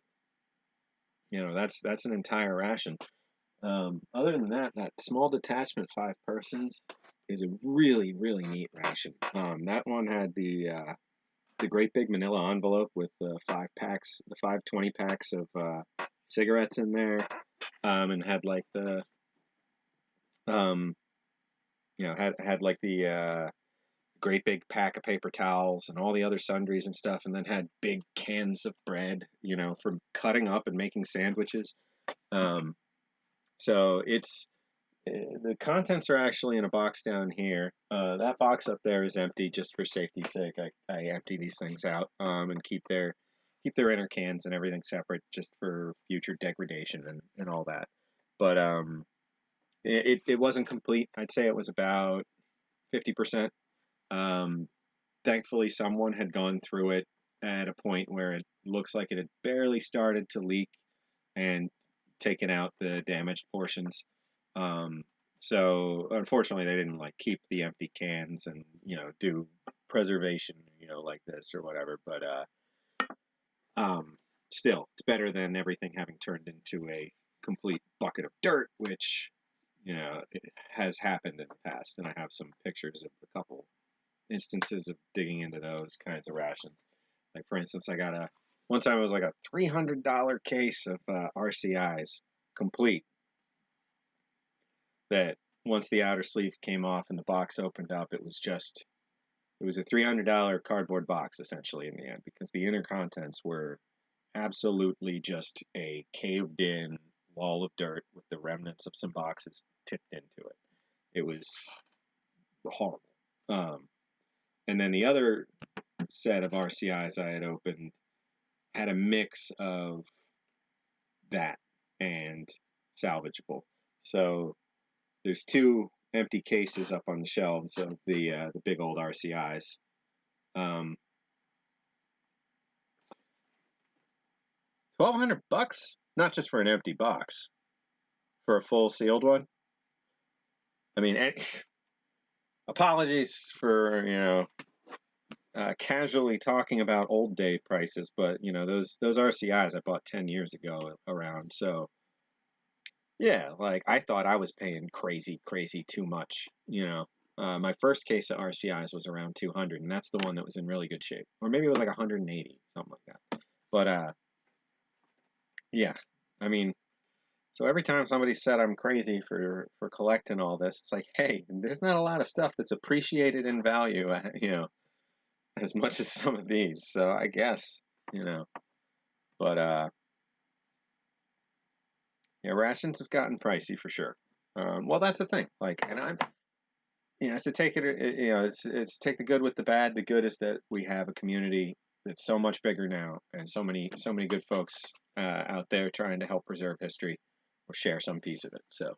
that's an entire ration. Other than that, that small detachment 5 persons is a really, really neat ration. That one had the great big manila envelope with the 5 20-packs of cigarettes in there, and had like the had like the great big pack of paper towels and all the other sundries and stuff, and then had big cans of bread, for cutting up and making sandwiches. So it's the contents are actually in a box down here. That box up there is empty just for safety's sake. I empty these things out and keep their inner cans and everything separate just for future degradation and all that. But it wasn't complete. I'd say it was about 50%. Thankfully, someone had gone through it at a point where it looks like it had barely started to leak and taken out the damaged portions. So unfortunately, they didn't like keep the empty cans and do preservation like this or whatever. But still, it's better than everything having turned into a complete bucket of dirt, which it has happened in the past. And I have some pictures of a couple instances of digging into those kinds of rations. Like for instance, I got one time it was like a $300 case of RCIs complete, that once the outer sleeve came off and the box opened up, it was a $300 cardboard box essentially in the end, because the inner contents were absolutely just a caved in wall of dirt with the remnants of some boxes tipped into it. It was horrible. And then the other set of RCIs I had opened had a mix of that and salvageable. So there's 2 empty cases up on the shelves of the big old RCIs. $1,200, not just for an empty box, for a full sealed one. I mean, apologies for casually talking about old day prices, but those RCIs I bought 10 years ago around, so yeah, like I thought I was paying crazy too much. My first case of RCIs was around 200, and that's the one that was in really good shape, or maybe it was like 180, something like that. But yeah, I mean, so every time somebody said I'm crazy for collecting all this, it's like, hey, there's not a lot of stuff that's appreciated in value, as much as some of these. So I guess, but yeah, rations have gotten pricey for sure. Well, that's the thing. Like, and I'm, it's to take it, it's take the good with the bad. The good is that we have a community that's so much bigger now, and so many good folks out there trying to help preserve history or share some piece of it. So,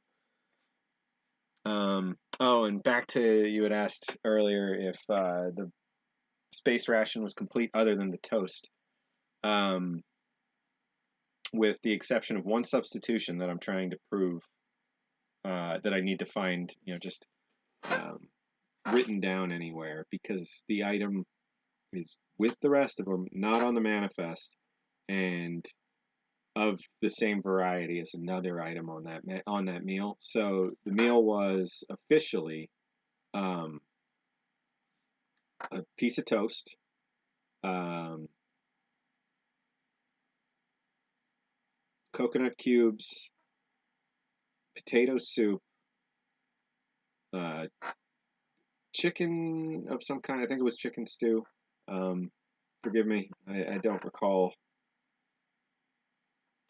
oh, and back to, you had asked earlier if the space ration was complete other than the toast. With the exception of one substitution that I'm trying to prove, that I need to find, just written down anywhere, because the item is with the rest of them, not on the manifest, and of the same variety as another item on that meal. So the meal was officially a piece of toast, coconut cubes, potato soup, chicken of some kind. I think it was chicken stew. Forgive me, I don't recall.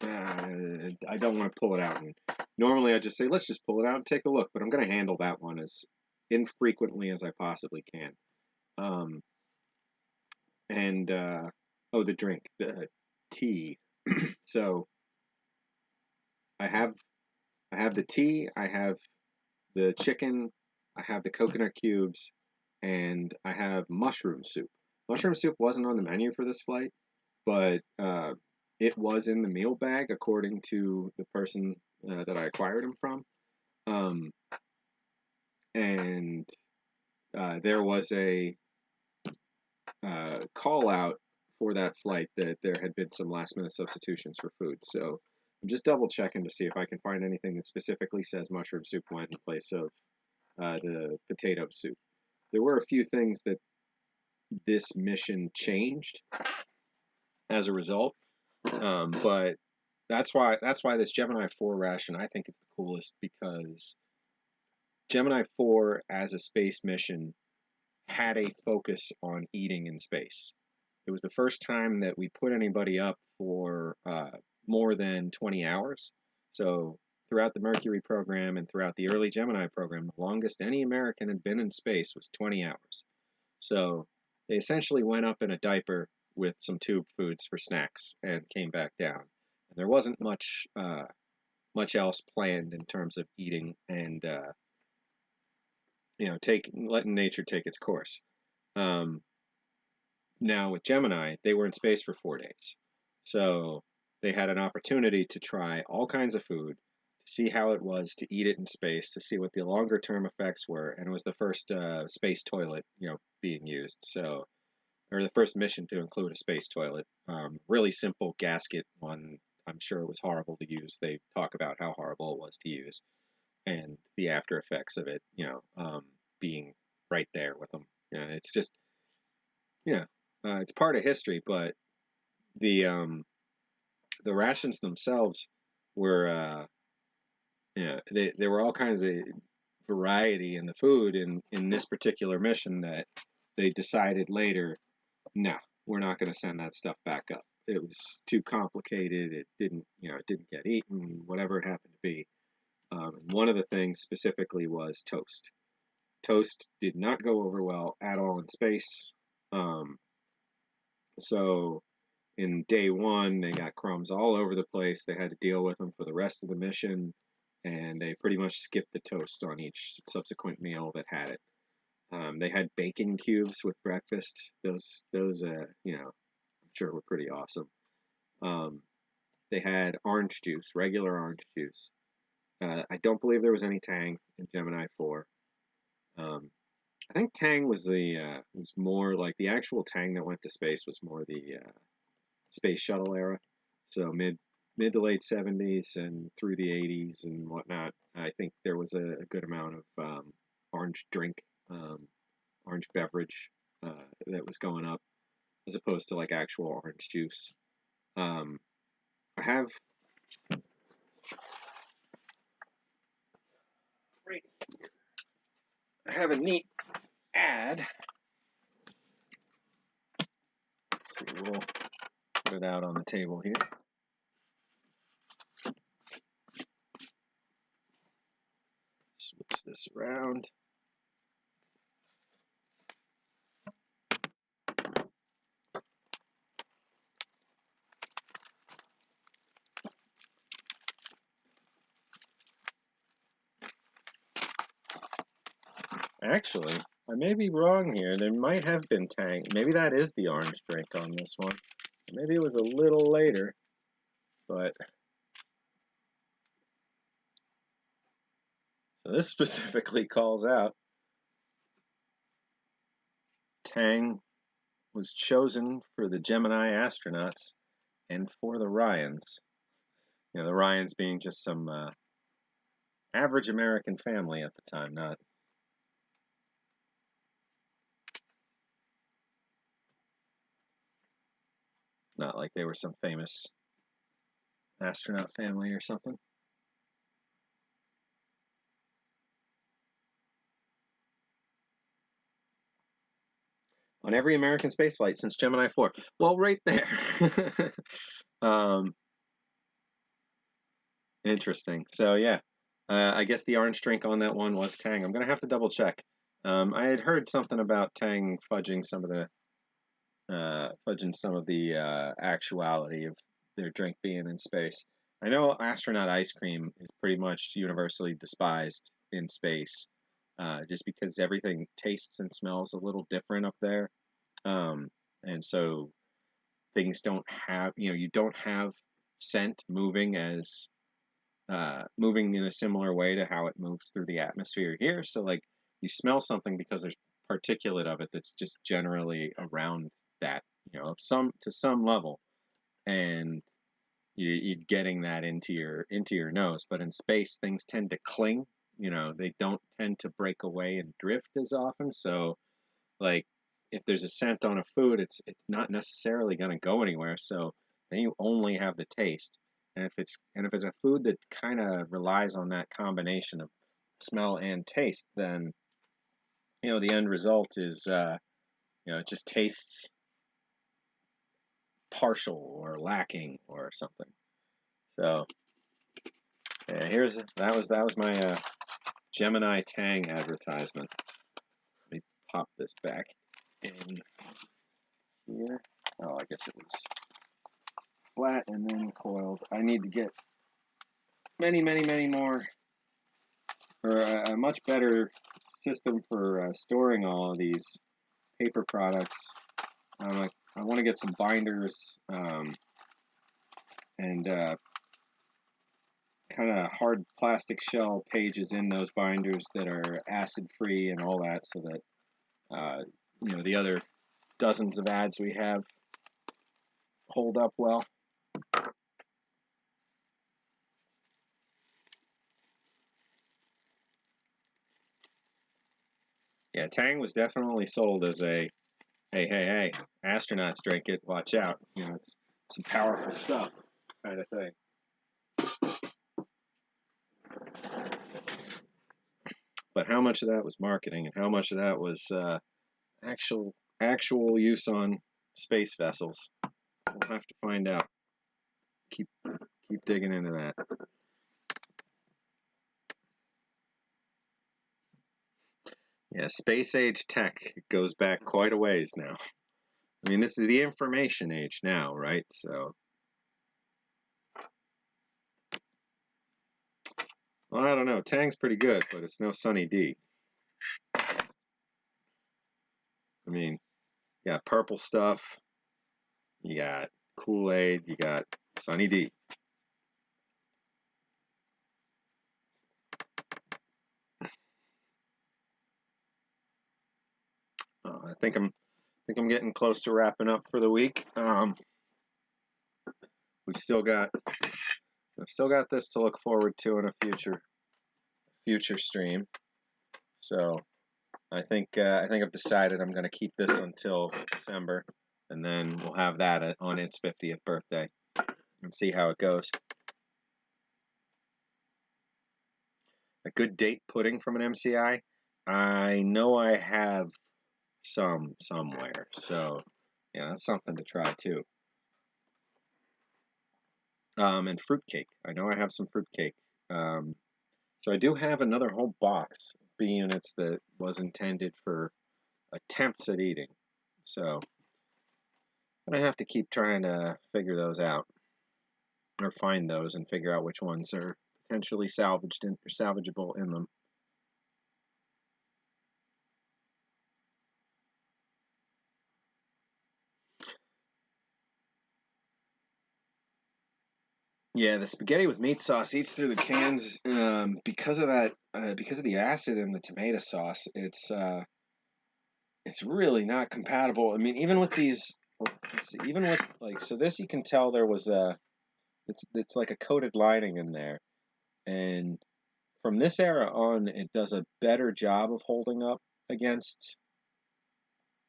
I don't want to pull it out. And normally I just say, let's just pull it out and take a look, but I'm going to handle that one as infrequently as I possibly can. Um, and oh, the drink, the tea. So I have the tea, I have the chicken, I have the coconut cubes, and I have mushroom soup. Mushroom soup wasn't on the menu for this flight, but it was in the meal bag according to the person that I acquired them from. Um, and there was a call out for that flight that there had been some last minute substitutions for food. So I'm just double checking to see if I can find anything that specifically says mushroom soup went in place of the potato soup. There were a few things that this mission changed as a result, but that's why this Gemini 4 ration I think it's the coolest, because Gemini 4 as a space mission had a focus on eating in space. It was the first time that we put anybody up for more than 20 hours. So throughout the Mercury program and throughout the early Gemini program, the longest any American had been in space was 20 hours. So they essentially went up in a diaper with some tube foods for snacks and came back down. And there wasn't much else planned in terms of eating and letting nature take its course. Um, Now with Gemini, they were in space for 4 days. So they had an opportunity to try all kinds of food, to see how it was to eat it in space, to see what the longer term effects were. And it was the first space toilet, being used. So, or the first mission to include a space toilet. Really simple gasket one. I'm sure it was horrible to use. They talk about how horrible it was to use and the after effects of it, being right there with them. It's just, yeah, it's part of history, but the um, the rations themselves were, there were all kinds of variety in the food in this particular mission that they decided later, no, we're not going to send that stuff back up. It was too complicated. It didn't get eaten, whatever it happened to be. And one of the things specifically was toast. Toast did not go over well at all in space. Um, so in day one, they got crumbs all over the place. They had to deal with them for the rest of the mission, and they pretty much skipped the toast on each subsequent meal that had it. They had bacon cubes with breakfast. Those, I'm sure were pretty awesome. Um, they had orange juice, regular orange juice. I don't believe there was any Tang in Gemini 4. Um, I think Tang was more like the actual Tang that went to space was more the space shuttle era. So mid to late 70s and through the 80s and whatnot. I think there was a good amount of orange drink, orange beverage that was going up, as opposed to like actual orange juice. Um, I have great. I have a neat ad. Let's see, we'll put it out on the table here. Switch this around. Actually, I may be wrong here. There might have been Tang. Maybe that is the orange drink on this one. Maybe it was a little later, but so this specifically calls out Tang was chosen for the Gemini astronauts and for the Ryans. The Ryans being just some average American family at the time, not like they were some famous astronaut family or something. On every American spaceflight since Gemini 4. Well, right there. Interesting. So yeah, I guess the orange drink on that one was Tang. I'm gonna have to double check. I had heard something about Tang fudging some of the actuality of their drink being in space. I know astronaut ice cream is pretty much universally despised in space, just because everything tastes and smells a little different up there, and so things don't have, you don't have scent moving in a similar way to how it moves through the atmosphere here. So like you smell something because there's particulate of it that's just generally around that, some to some level, and you're getting that into your nose. But in space, things tend to cling. They don't tend to break away and drift as often. So like if there's a scent on a food, it's not necessarily going to go anywhere. So then you only have the taste. And if it's a food that kind of relies on that combination of smell and taste, then the end result is it just tastes partial or lacking or something. So yeah, that was my Gemini Tang advertisement. Let me pop this back in here. Oh, I guess it was flat and then coiled. I need to get many, many, many more, or a much better system for storing all of these paper products. I want to get some binders, and kind of hard plastic shell pages in those binders that are acid free and all that, so that the other dozens of ads we have hold up well. Yeah, Tang was definitely sold as a hey, astronauts drink it, watch out. It's some powerful stuff kind of thing. But how much of that was marketing and how much of that was actual use on space vessels? We'll have to find out. Keep digging into that. Yeah, space age tech goes back quite a ways now. I mean, this is the information age now, right? So, well, I don't know. Tang's pretty good, but it's no Sunny D. I mean, you got purple stuff, you got Kool-Aid, you got Sunny D. I think I'm getting close to wrapping up for the week. We've still got this to look forward to in a future stream. So I think I've decided I'm going to keep this until December, and then we'll have that on its 50th birthday and see how it goes. A good date pudding from an MCI. I know I have some somewhere, so yeah, that's something to try too. And fruitcake. I know I have some fruitcake. So I do have another whole box of B units that was intended for attempts at eating. So I'm gonna have to keep trying to figure those out, or find those and figure out which ones are potentially salvageable in them. Yeah, the spaghetti with meat sauce eats through the cans because of that. Because of the acid in the tomato sauce, it's really not compatible. I mean, even with these, even with like, so this you can tell there was it's like a coated lining in there, and from this era on, it does a better job of holding up against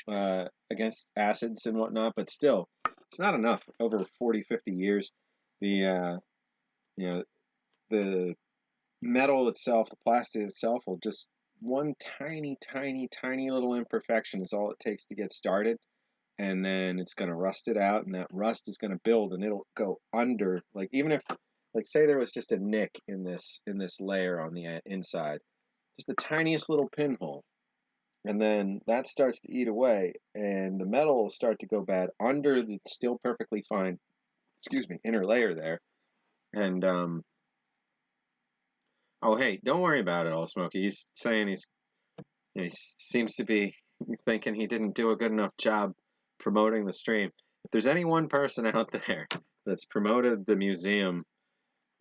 against acids and whatnot. But still, it's not enough. Over 40, 50 years, the you know the metal itself, the plastic itself, will just one tiny, tiny, tiny little imperfection is all it takes to get started, and then it's going to rust it out, and that rust is going to build, and it'll go under. Like even if, like, say there was just a nick in this layer on the inside, just the tiniest little pinhole, and then that starts to eat away, and the metal will start to go bad under the still perfectly fine, excuse me, inner layer there. And oh hey, don't worry about it, all Smokey. He's saying he seems to be thinking he didn't do a good enough job promoting the stream. If there's any one person out there that's promoted the museum,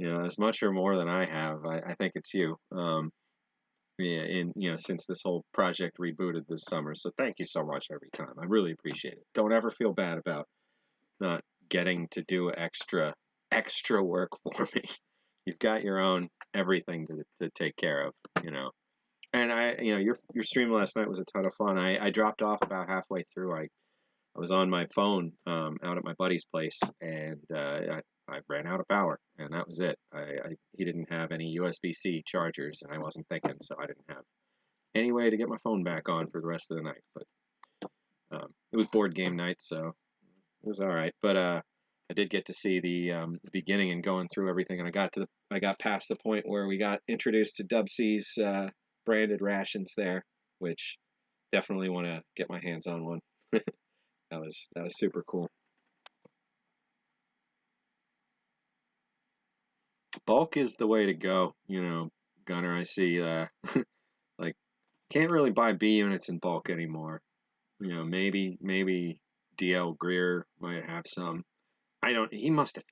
as much or more than I have, I think it's you. Yeah, since this whole project rebooted this summer. So thank you so much every time. I really appreciate it. Don't ever feel bad about not getting to do extra work for me. You've got your own everything to take care of, And your stream last night was a ton of fun. I dropped off about halfway through. I was on my phone out at my buddy's place, and I ran out of power, and that was it. He didn't have any USB-C chargers, and I wasn't thinking, so I didn't have any way to get my phone back on for the rest of the night. But it was board game night, so it was all right. But I did get to see the beginning and going through everything, and I got past the point where we got introduced to Dub C's branded rations there, which definitely want to get my hands on one. That was super cool. Bulk is the way to go, Gunner. I see. Like, can't really buy B units in bulk anymore. Maybe DL Greer might have some. I don't. He must have.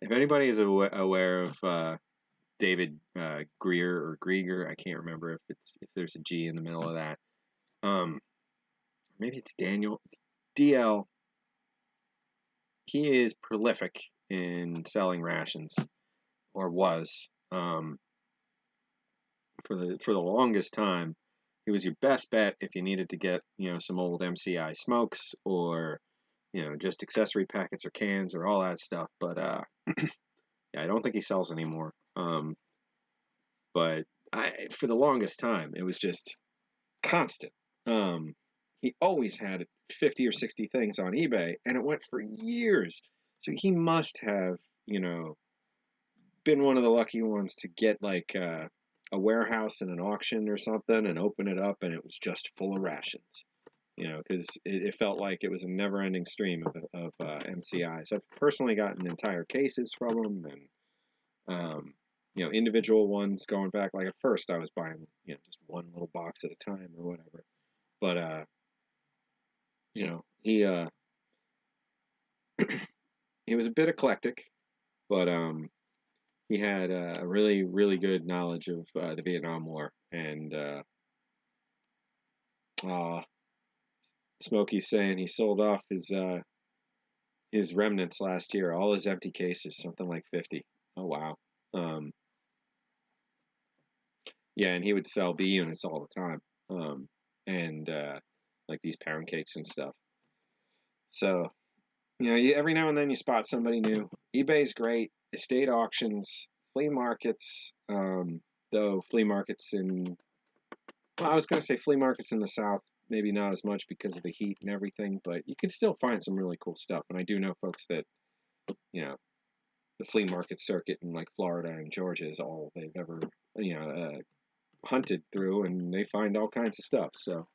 If anybody is aware of David Greer or Grieger, I can't remember if there's a G in the middle of that. Maybe it's Daniel. It's DL. He is prolific in selling rations, or was. For the longest time, he was your best bet if you needed to get some old MCI smokes or just accessory packets or cans or all that stuff. But yeah, I don't think he sells anymore. But for the longest time, it was just constant. He always had 50 or 60 things on eBay, and it went for years. So he must have, been one of the lucky ones to get like a warehouse in an auction or something and open it up, and it was just full of rations. Because it felt like it was a never-ending stream of MCIs. I've personally gotten entire cases from them, and individual ones going back. Like at first, I was buying just one little box at a time or whatever. But he he was a bit eclectic, but he had a really really good knowledge of the Vietnam War, and Smokey's saying he sold off his remnants last year, all his empty cases, something like 50. Oh wow. Yeah, and he would sell B units all the time, and like these pound cakes and stuff. So, every now and then you spot somebody new. eBay's great. Estate auctions, flea markets, though flea markets I was going to say flea markets in the South, maybe not as much because of the heat and everything, but you can still find some really cool stuff. And I do know folks that, the flea market circuit in like Florida and Georgia is all they've ever, hunted through, and they find all kinds of stuff. So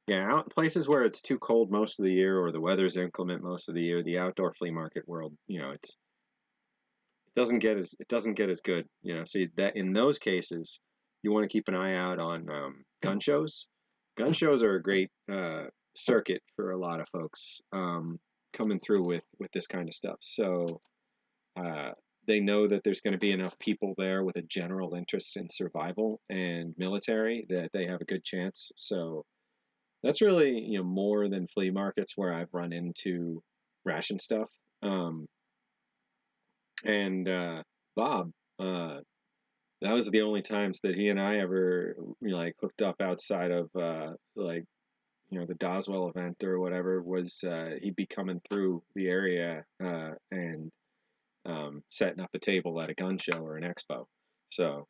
yeah, out places where it's too cold most of the year or the weather's inclement most of the year, the outdoor flea market world, it doesn't get as good. So that in those cases, you want to keep an eye out on gun shows. Gun shows are a great circuit for a lot of folks coming through with this kind of stuff. So they know that there's going to be enough people there with a general interest in survival and military that they have a good chance. So that's really more than flea markets where I've run into ration stuff. And Bob, that was the only times that he and I ever like hooked up outside of like the Doswell event or whatever. Was he'd be coming through the area and setting up a table at a gun show or an expo. So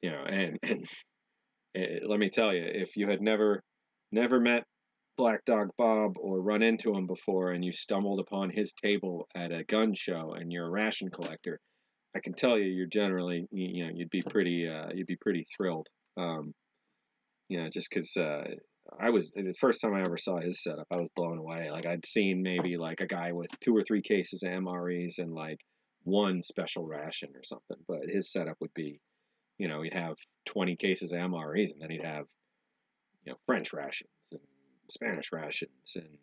and let me tell you, if you had never met Black Dog Bob or run into him before, and you stumbled upon his table at a gun show and you're a ration collector, I can tell you, you're generally, you'd be pretty thrilled. Just because the first time I ever saw his setup, I was blown away. Like I'd seen maybe like a guy with 2 or 3 cases of MREs and like one special ration or something, but his setup would be, he'd have 20 cases of MREs, and then he'd have, French rations and Spanish rations and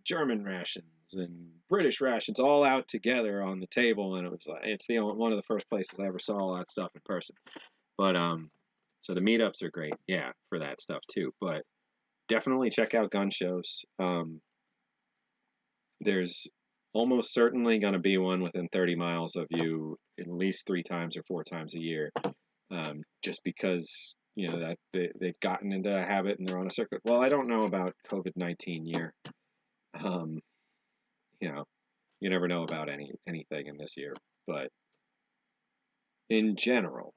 German rations and British rations all out together on the table, and it was like one of the first places I ever saw all that stuff in person. But so the meetups are great, yeah, for that stuff too. But definitely check out gun shows. There's almost certainly going to be one within 30 miles of you at least 3 times or 4 times a year, just because that they've gotten into a habit and they're on a circuit. Well, I don't know about COVID-19 year. You never know about anything in this year, but in general,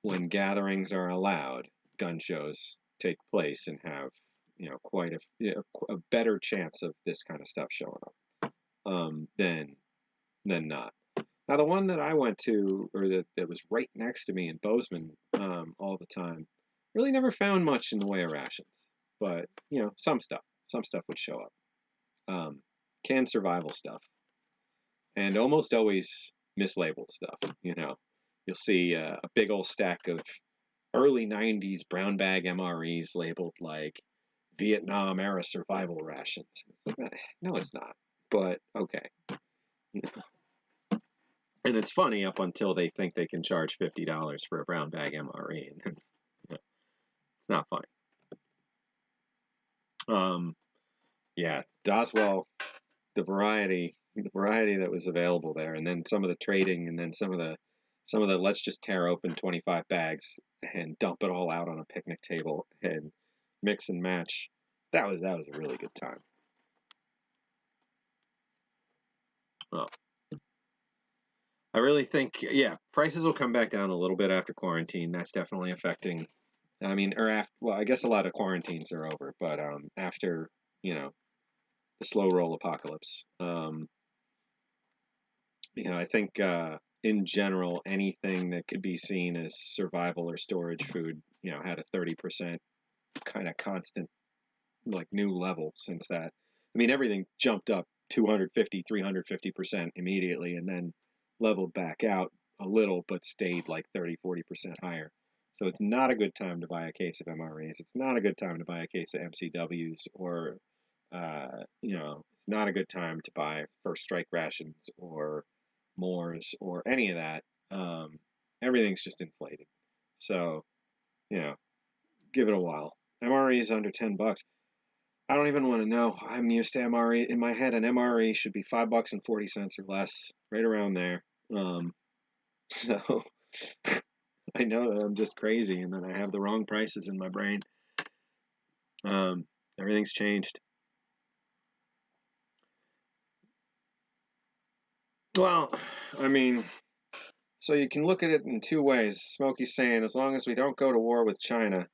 when gatherings are allowed, gun shows take place and have quite a better chance of this kind of stuff showing up than not. Now, the one that I went to, or that was right next to me in Bozeman all the time, really never found much in the way of rations, but some stuff would show up. Canned survival stuff, and almost always mislabeled stuff. You'll see a big old stack of early 90s brown bag MREs labeled like Vietnam era survival rations. It's like, no, it's not, but okay. And it's funny up until they think they can charge $50 for a brown bag MRE, and then it's not funny. Yeah, Doswell, the variety that was available there, and then some of the trading, and then some of the let's just tear open 25 bags and dump it all out on a picnic table and mix and match. That was a really good time. Well, I really think, prices will come back down a little bit after quarantine. That's definitely affecting. I mean, I guess a lot of quarantines are over, but after the slow roll apocalypse, I think in general, anything that could be seen as survival or storage food, had a 30% kind of constant, like, new level since that. I mean, everything jumped up 250, 350% immediately and then leveled back out a little, but stayed like 30, 40% higher. So it's not a good time to buy a case of MREs. It's not a good time to buy a case of MCWs, or, it's not a good time to buy First Strike rations or Moors or any of that. Everything's just inflated. So, give it a while. MRE is under $10. I don't even want to know. I'm used to MRE. In my head, an MRE should be $5.40 or less, right around there. So I know that I'm just crazy and that I have the wrong prices in my brain. Everything's changed. Well, I mean, so you can look at it in 2 ways. Smokey's saying, as long as we don't go to war with China,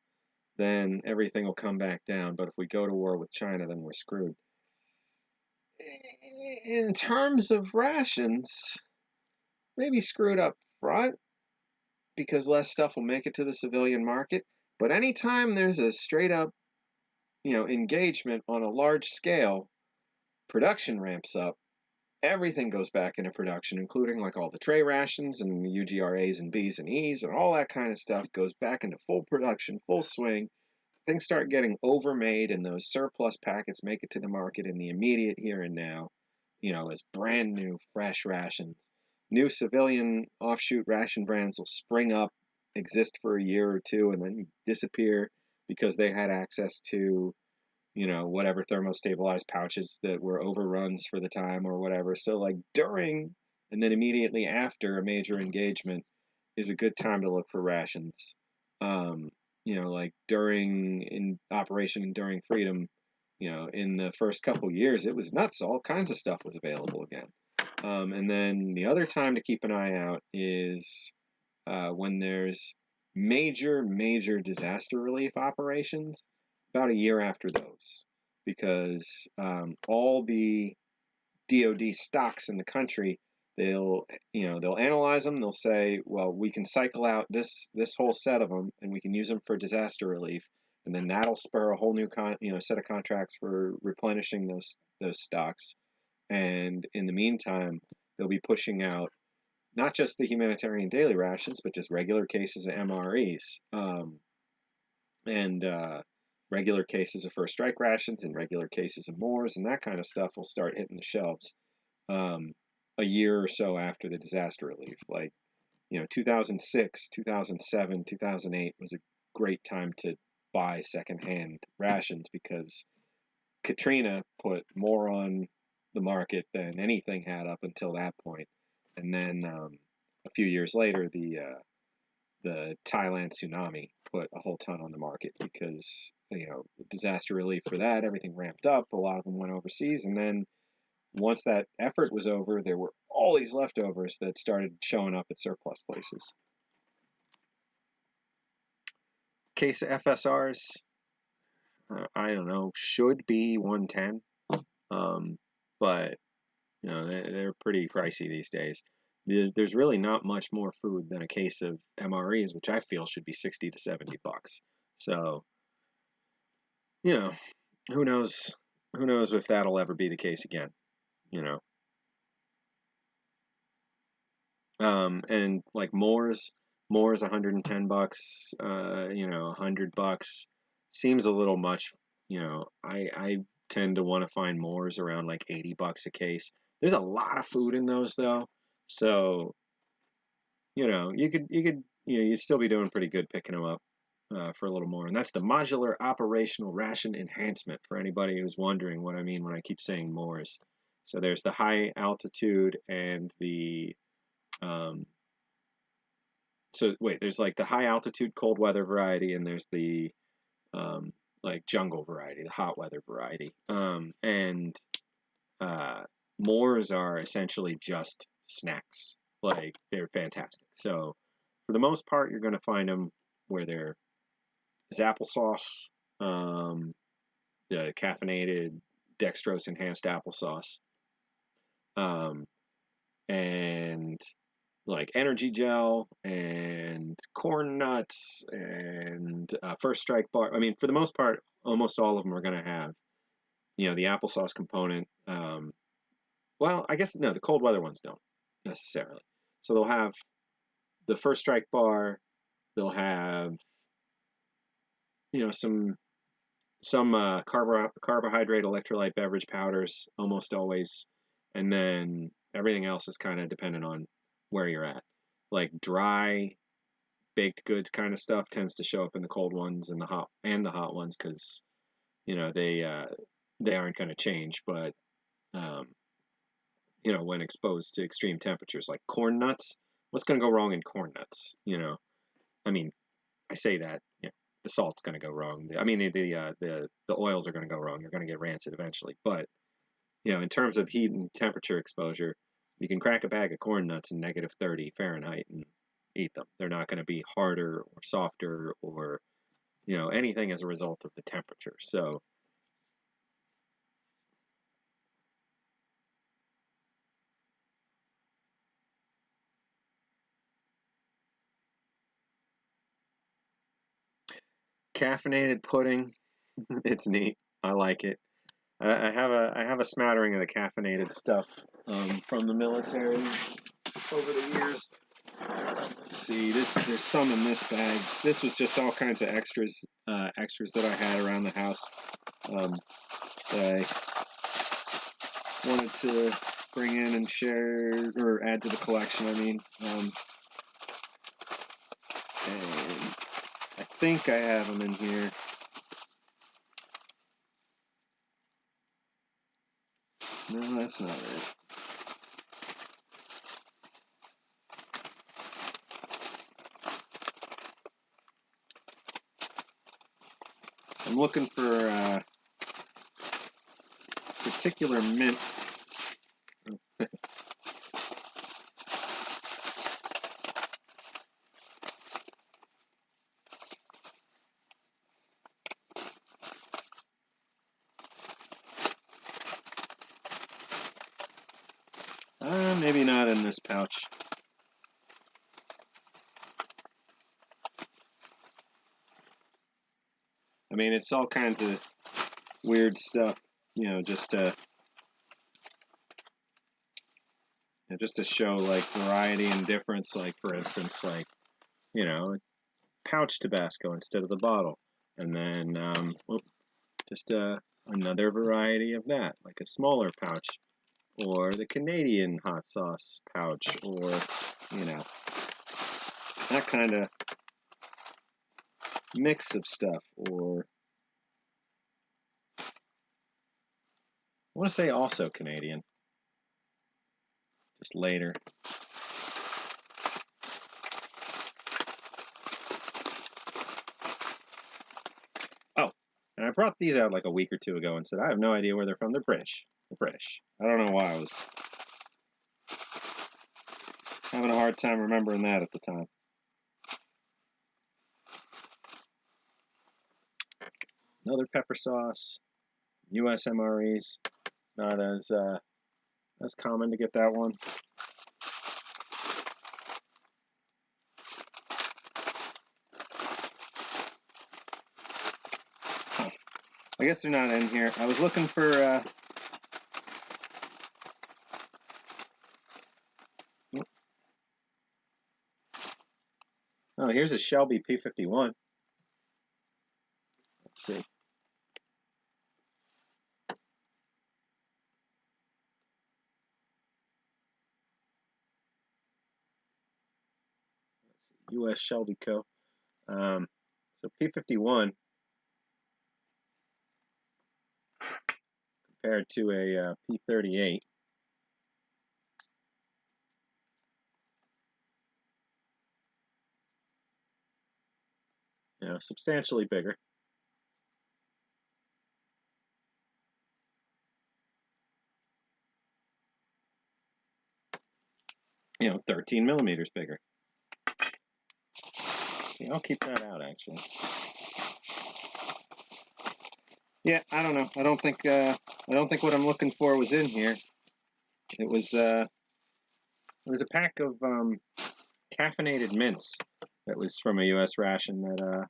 then everything will come back down. But if we go to war with China, then we're screwed. In terms of rations, maybe screwed up front because less stuff will make it to the civilian market. But anytime there's a straight up, engagement on a large scale, production ramps up. Everything goes back into production, including like all the tray rations and the UGRAs and Bs and Es and all that kind of stuff goes back into full production, full swing. Things start getting overmade, and those surplus packets make it to the market in the immediate here and now, as brand new, fresh rations. New civilian offshoot ration brands will spring up, exist for a year or two, and then disappear because they had access to, whatever thermostabilized pouches that were overruns for the time or whatever. So, like, during and then immediately after a major engagement is a good time to look for rations. Like in Operation Enduring Freedom, in the first couple years, it was nuts. All kinds of stuff was available again. And then the other time to keep an eye out is when there's major disaster relief operations, about a year after those, because all the DoD stocks in the country they'll analyze them. They'll say, well, we can cycle out this whole set of them, and we can use them for disaster relief, and then that'll spur a whole new set of contracts for replenishing those stocks. And in the meantime, they'll be pushing out not just the humanitarian daily rations, but just regular cases of MREs, and regular cases of first strike rations, and regular cases of Moors, and that kind of stuff will start hitting the shelves a year or so after the disaster relief. Like, 2006, 2007, 2008 was a great time to buy secondhand rations because Katrina put more on the market than anything had up until that point. And then a few years later, the Thailand tsunami put a whole ton on the market because disaster relief for that, everything ramped up. A lot of them went overseas, and then once that effort was over, there were all these leftovers that started showing up at surplus places. Case of FSRs, I don't know, should be 110, but they're pretty pricey these days. There's really not much more food than a case of MREs, which I feel should be 60 to 70 bucks. So, who knows if that'll ever be the case again, and like Moore's 110 bucks, 100 bucks seems a little much. I tend to want to find Moore's around like 80 bucks a case. There's a lot of food in those though, so you'd still be doing pretty good picking them up for a little more. And that's the modular operational ration enhancement, for anybody who's wondering what I mean when I keep saying Moore's. So there's the high altitude and the there's like the high altitude cold weather variety, and there's the like jungle variety, the hot weather variety. And Moors are essentially just snacks. Like, they're fantastic. So for the most part, you're going to find them where there's applesauce, the caffeinated dextrose enhanced applesauce, and like energy gel and corn nuts and first strike bar. I mean, for the most part, almost all of them are going to have, the applesauce component. Well, I guess no, the cold weather ones don't necessarily. So they'll have the first strike bar. They'll have, some carbohydrate electrolyte beverage powders almost always, and then everything else is kind of dependent on where you're at. Like dry baked goods kind of stuff tends to show up in the cold ones and the hot ones because they aren't going to change. But when exposed to extreme temperatures, like corn nuts, what's going to go wrong in corn nuts? I mean, I say that, the salt's going to go wrong. I mean, the oils are going to go wrong. You're going to get rancid eventually. But in terms of heat and temperature exposure, you can crack a bag of corn nuts in -30 Fahrenheit and eat them. They're not going to be harder or softer or anything as a result of the temperature. So caffeinated pudding, it's neat. I like it. I have a smattering of the caffeinated stuff from the military over the years. Let's see, there's some in this bag. This was just all kinds of extras that I had around the house that I wanted to bring in and share or add to the collection. I mean, and I think I have them in here. No, that's not it. I'm looking for a particular mint. maybe not in this pouch. I mean, it's all kinds of weird stuff, you know, just to show like variety and difference. Like for instance, like, you know, pouch Tabasco instead of the bottle, and then just another variety of that, like a smaller pouch, or the Canadian hot sauce pouch, or, you know, that kind of mix of stuff. Or I want to say also Canadian, just later. Oh, and I brought these out like a week or two ago and said I have no idea where they're from. They're British. They're British. I don't know why I was having a hard time remembering that at the time. Another pepper sauce, U.S. MREs. Not as common to get that one. Huh. I guess they're not in here. I was looking for. Oh, here's a Shelby P51. Let's see. U.S. Shelby Co. So P51 compared to a P38. You know, substantially bigger. You know, 13 millimeters bigger. Yeah, I'll keep that out actually. Yeah, I don't know. I don't think what I'm looking for was in here. It was a pack of caffeinated mints that was from a U.S. ration that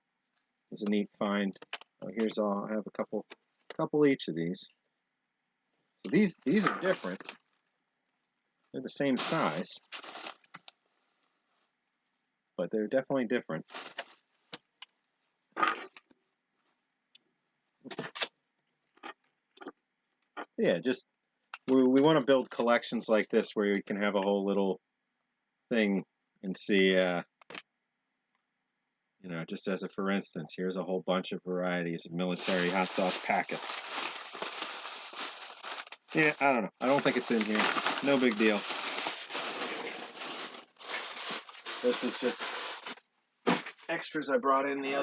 was a neat find. Oh, here's all. I have a couple each of these. So these are different. They're the same size, but they're definitely different. Yeah, just we want to build collections like this where you can have a whole little thing and see, you know, just as a for instance, here's a whole bunch of varieties of military hot sauce packets. Yeah, I don't know. I don't think it's in here. No big deal. This is just extras I brought in the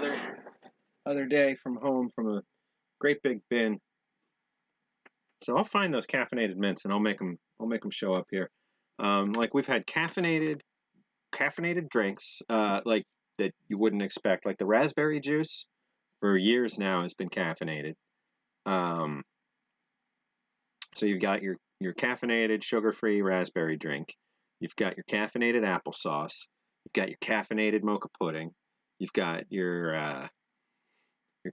other day from home from a great big bin. So I'll find those caffeinated mints and I'll make them show up here. Like we've had caffeinated drinks, like that you wouldn't expect, like the raspberry juice for years now has been caffeinated. So you've got your caffeinated sugar-free raspberry drink. You've got your caffeinated applesauce. You've got your caffeinated mocha pudding. You've got your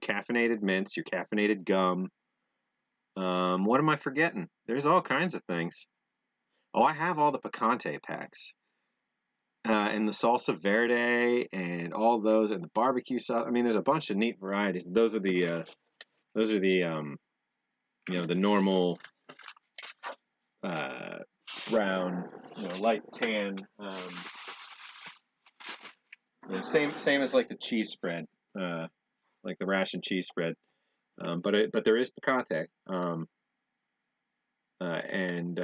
caffeinated mints, your caffeinated gum. What am I forgetting? There's all kinds of things. Oh, I have all the picante packs. And the salsa verde and all those and the barbecue sauce. I mean, there's a bunch of neat varieties. Those are the you know, the normal brown, you know, light tan. You know, same as like the cheese spread, like the ration cheese spread. But there is picante and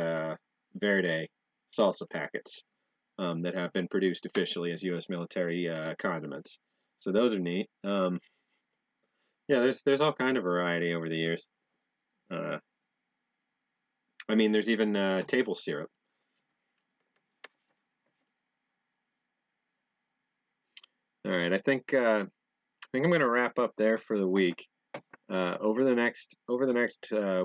verde salsa packets that have been produced officially as U.S. military condiments. So those are neat. Yeah, there's all kind of variety over the years. I mean, there's even table syrup. All right, I think I'm going to wrap up there for the week. Over the next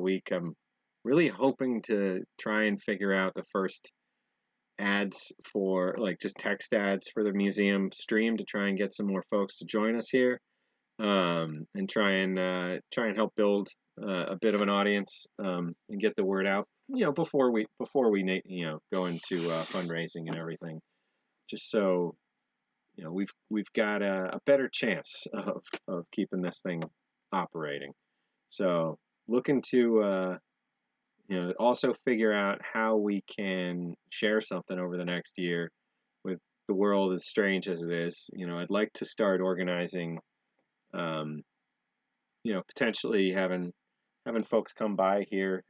week, I'm really hoping to try and figure out the first ads for, like, just text ads for the museum stream to try and get some more folks to join us here, and try and help build a bit of an audience, and get the word out. Before we go into fundraising and everything, just so we've got a better chance of keeping this thing operating. So looking to also figure out how we can share something over the next year with the world as strange as it is. I'd like to start organizing, potentially having folks come by here,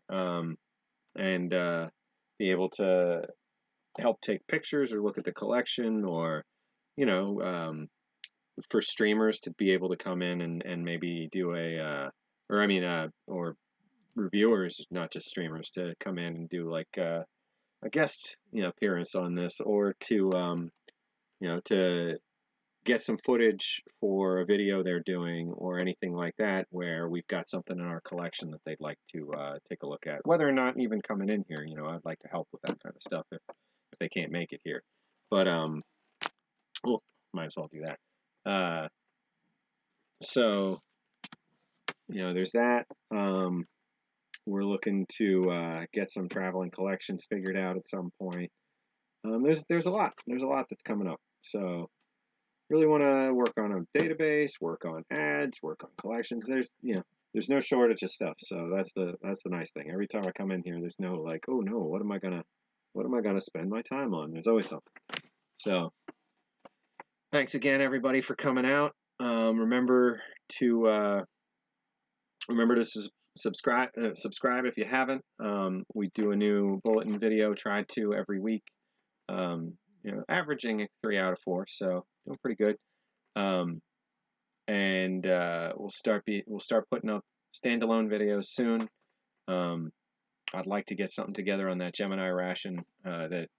and be able to help take pictures or look at the collection, or for streamers to be able to come in and maybe do or reviewers, not just streamers, to come in and do like a guest appearance on this, or to get some footage for a video they're doing or anything like that, where we've got something in our collection that they'd like to take a look at, whether or not even coming in here. I'd like to help with that kind of stuff if they can't make it here, but well, might as well do that. So there's that. We're looking to get some traveling collections figured out at some point. There's a lot that's coming up. So really want to work on a database, work on ads, work on collections. There's no shortage of stuff. So that's the nice thing. Every time I come in here, there's no like, oh no, what am I gonna spend my time on? There's always something. So thanks again, everybody, for coming out. Remember to subscribe if you haven't. We do a new bulletin video, try to every week. Averaging 3 out of 4, so doing pretty good. And we'll start putting up standalone videos soon. I'd like to get something together on that Gemini ration that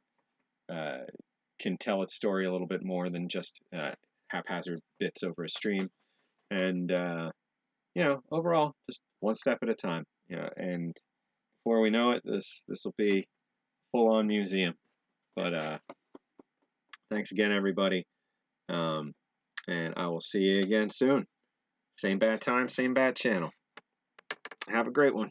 can tell its story a little bit more than just haphazard bits over a stream. And overall, just one step at a time. And before we know it, this will be full-on museum. But thanks again, everybody. And I will see you again soon. Same bad time, same bad channel. Have a great one.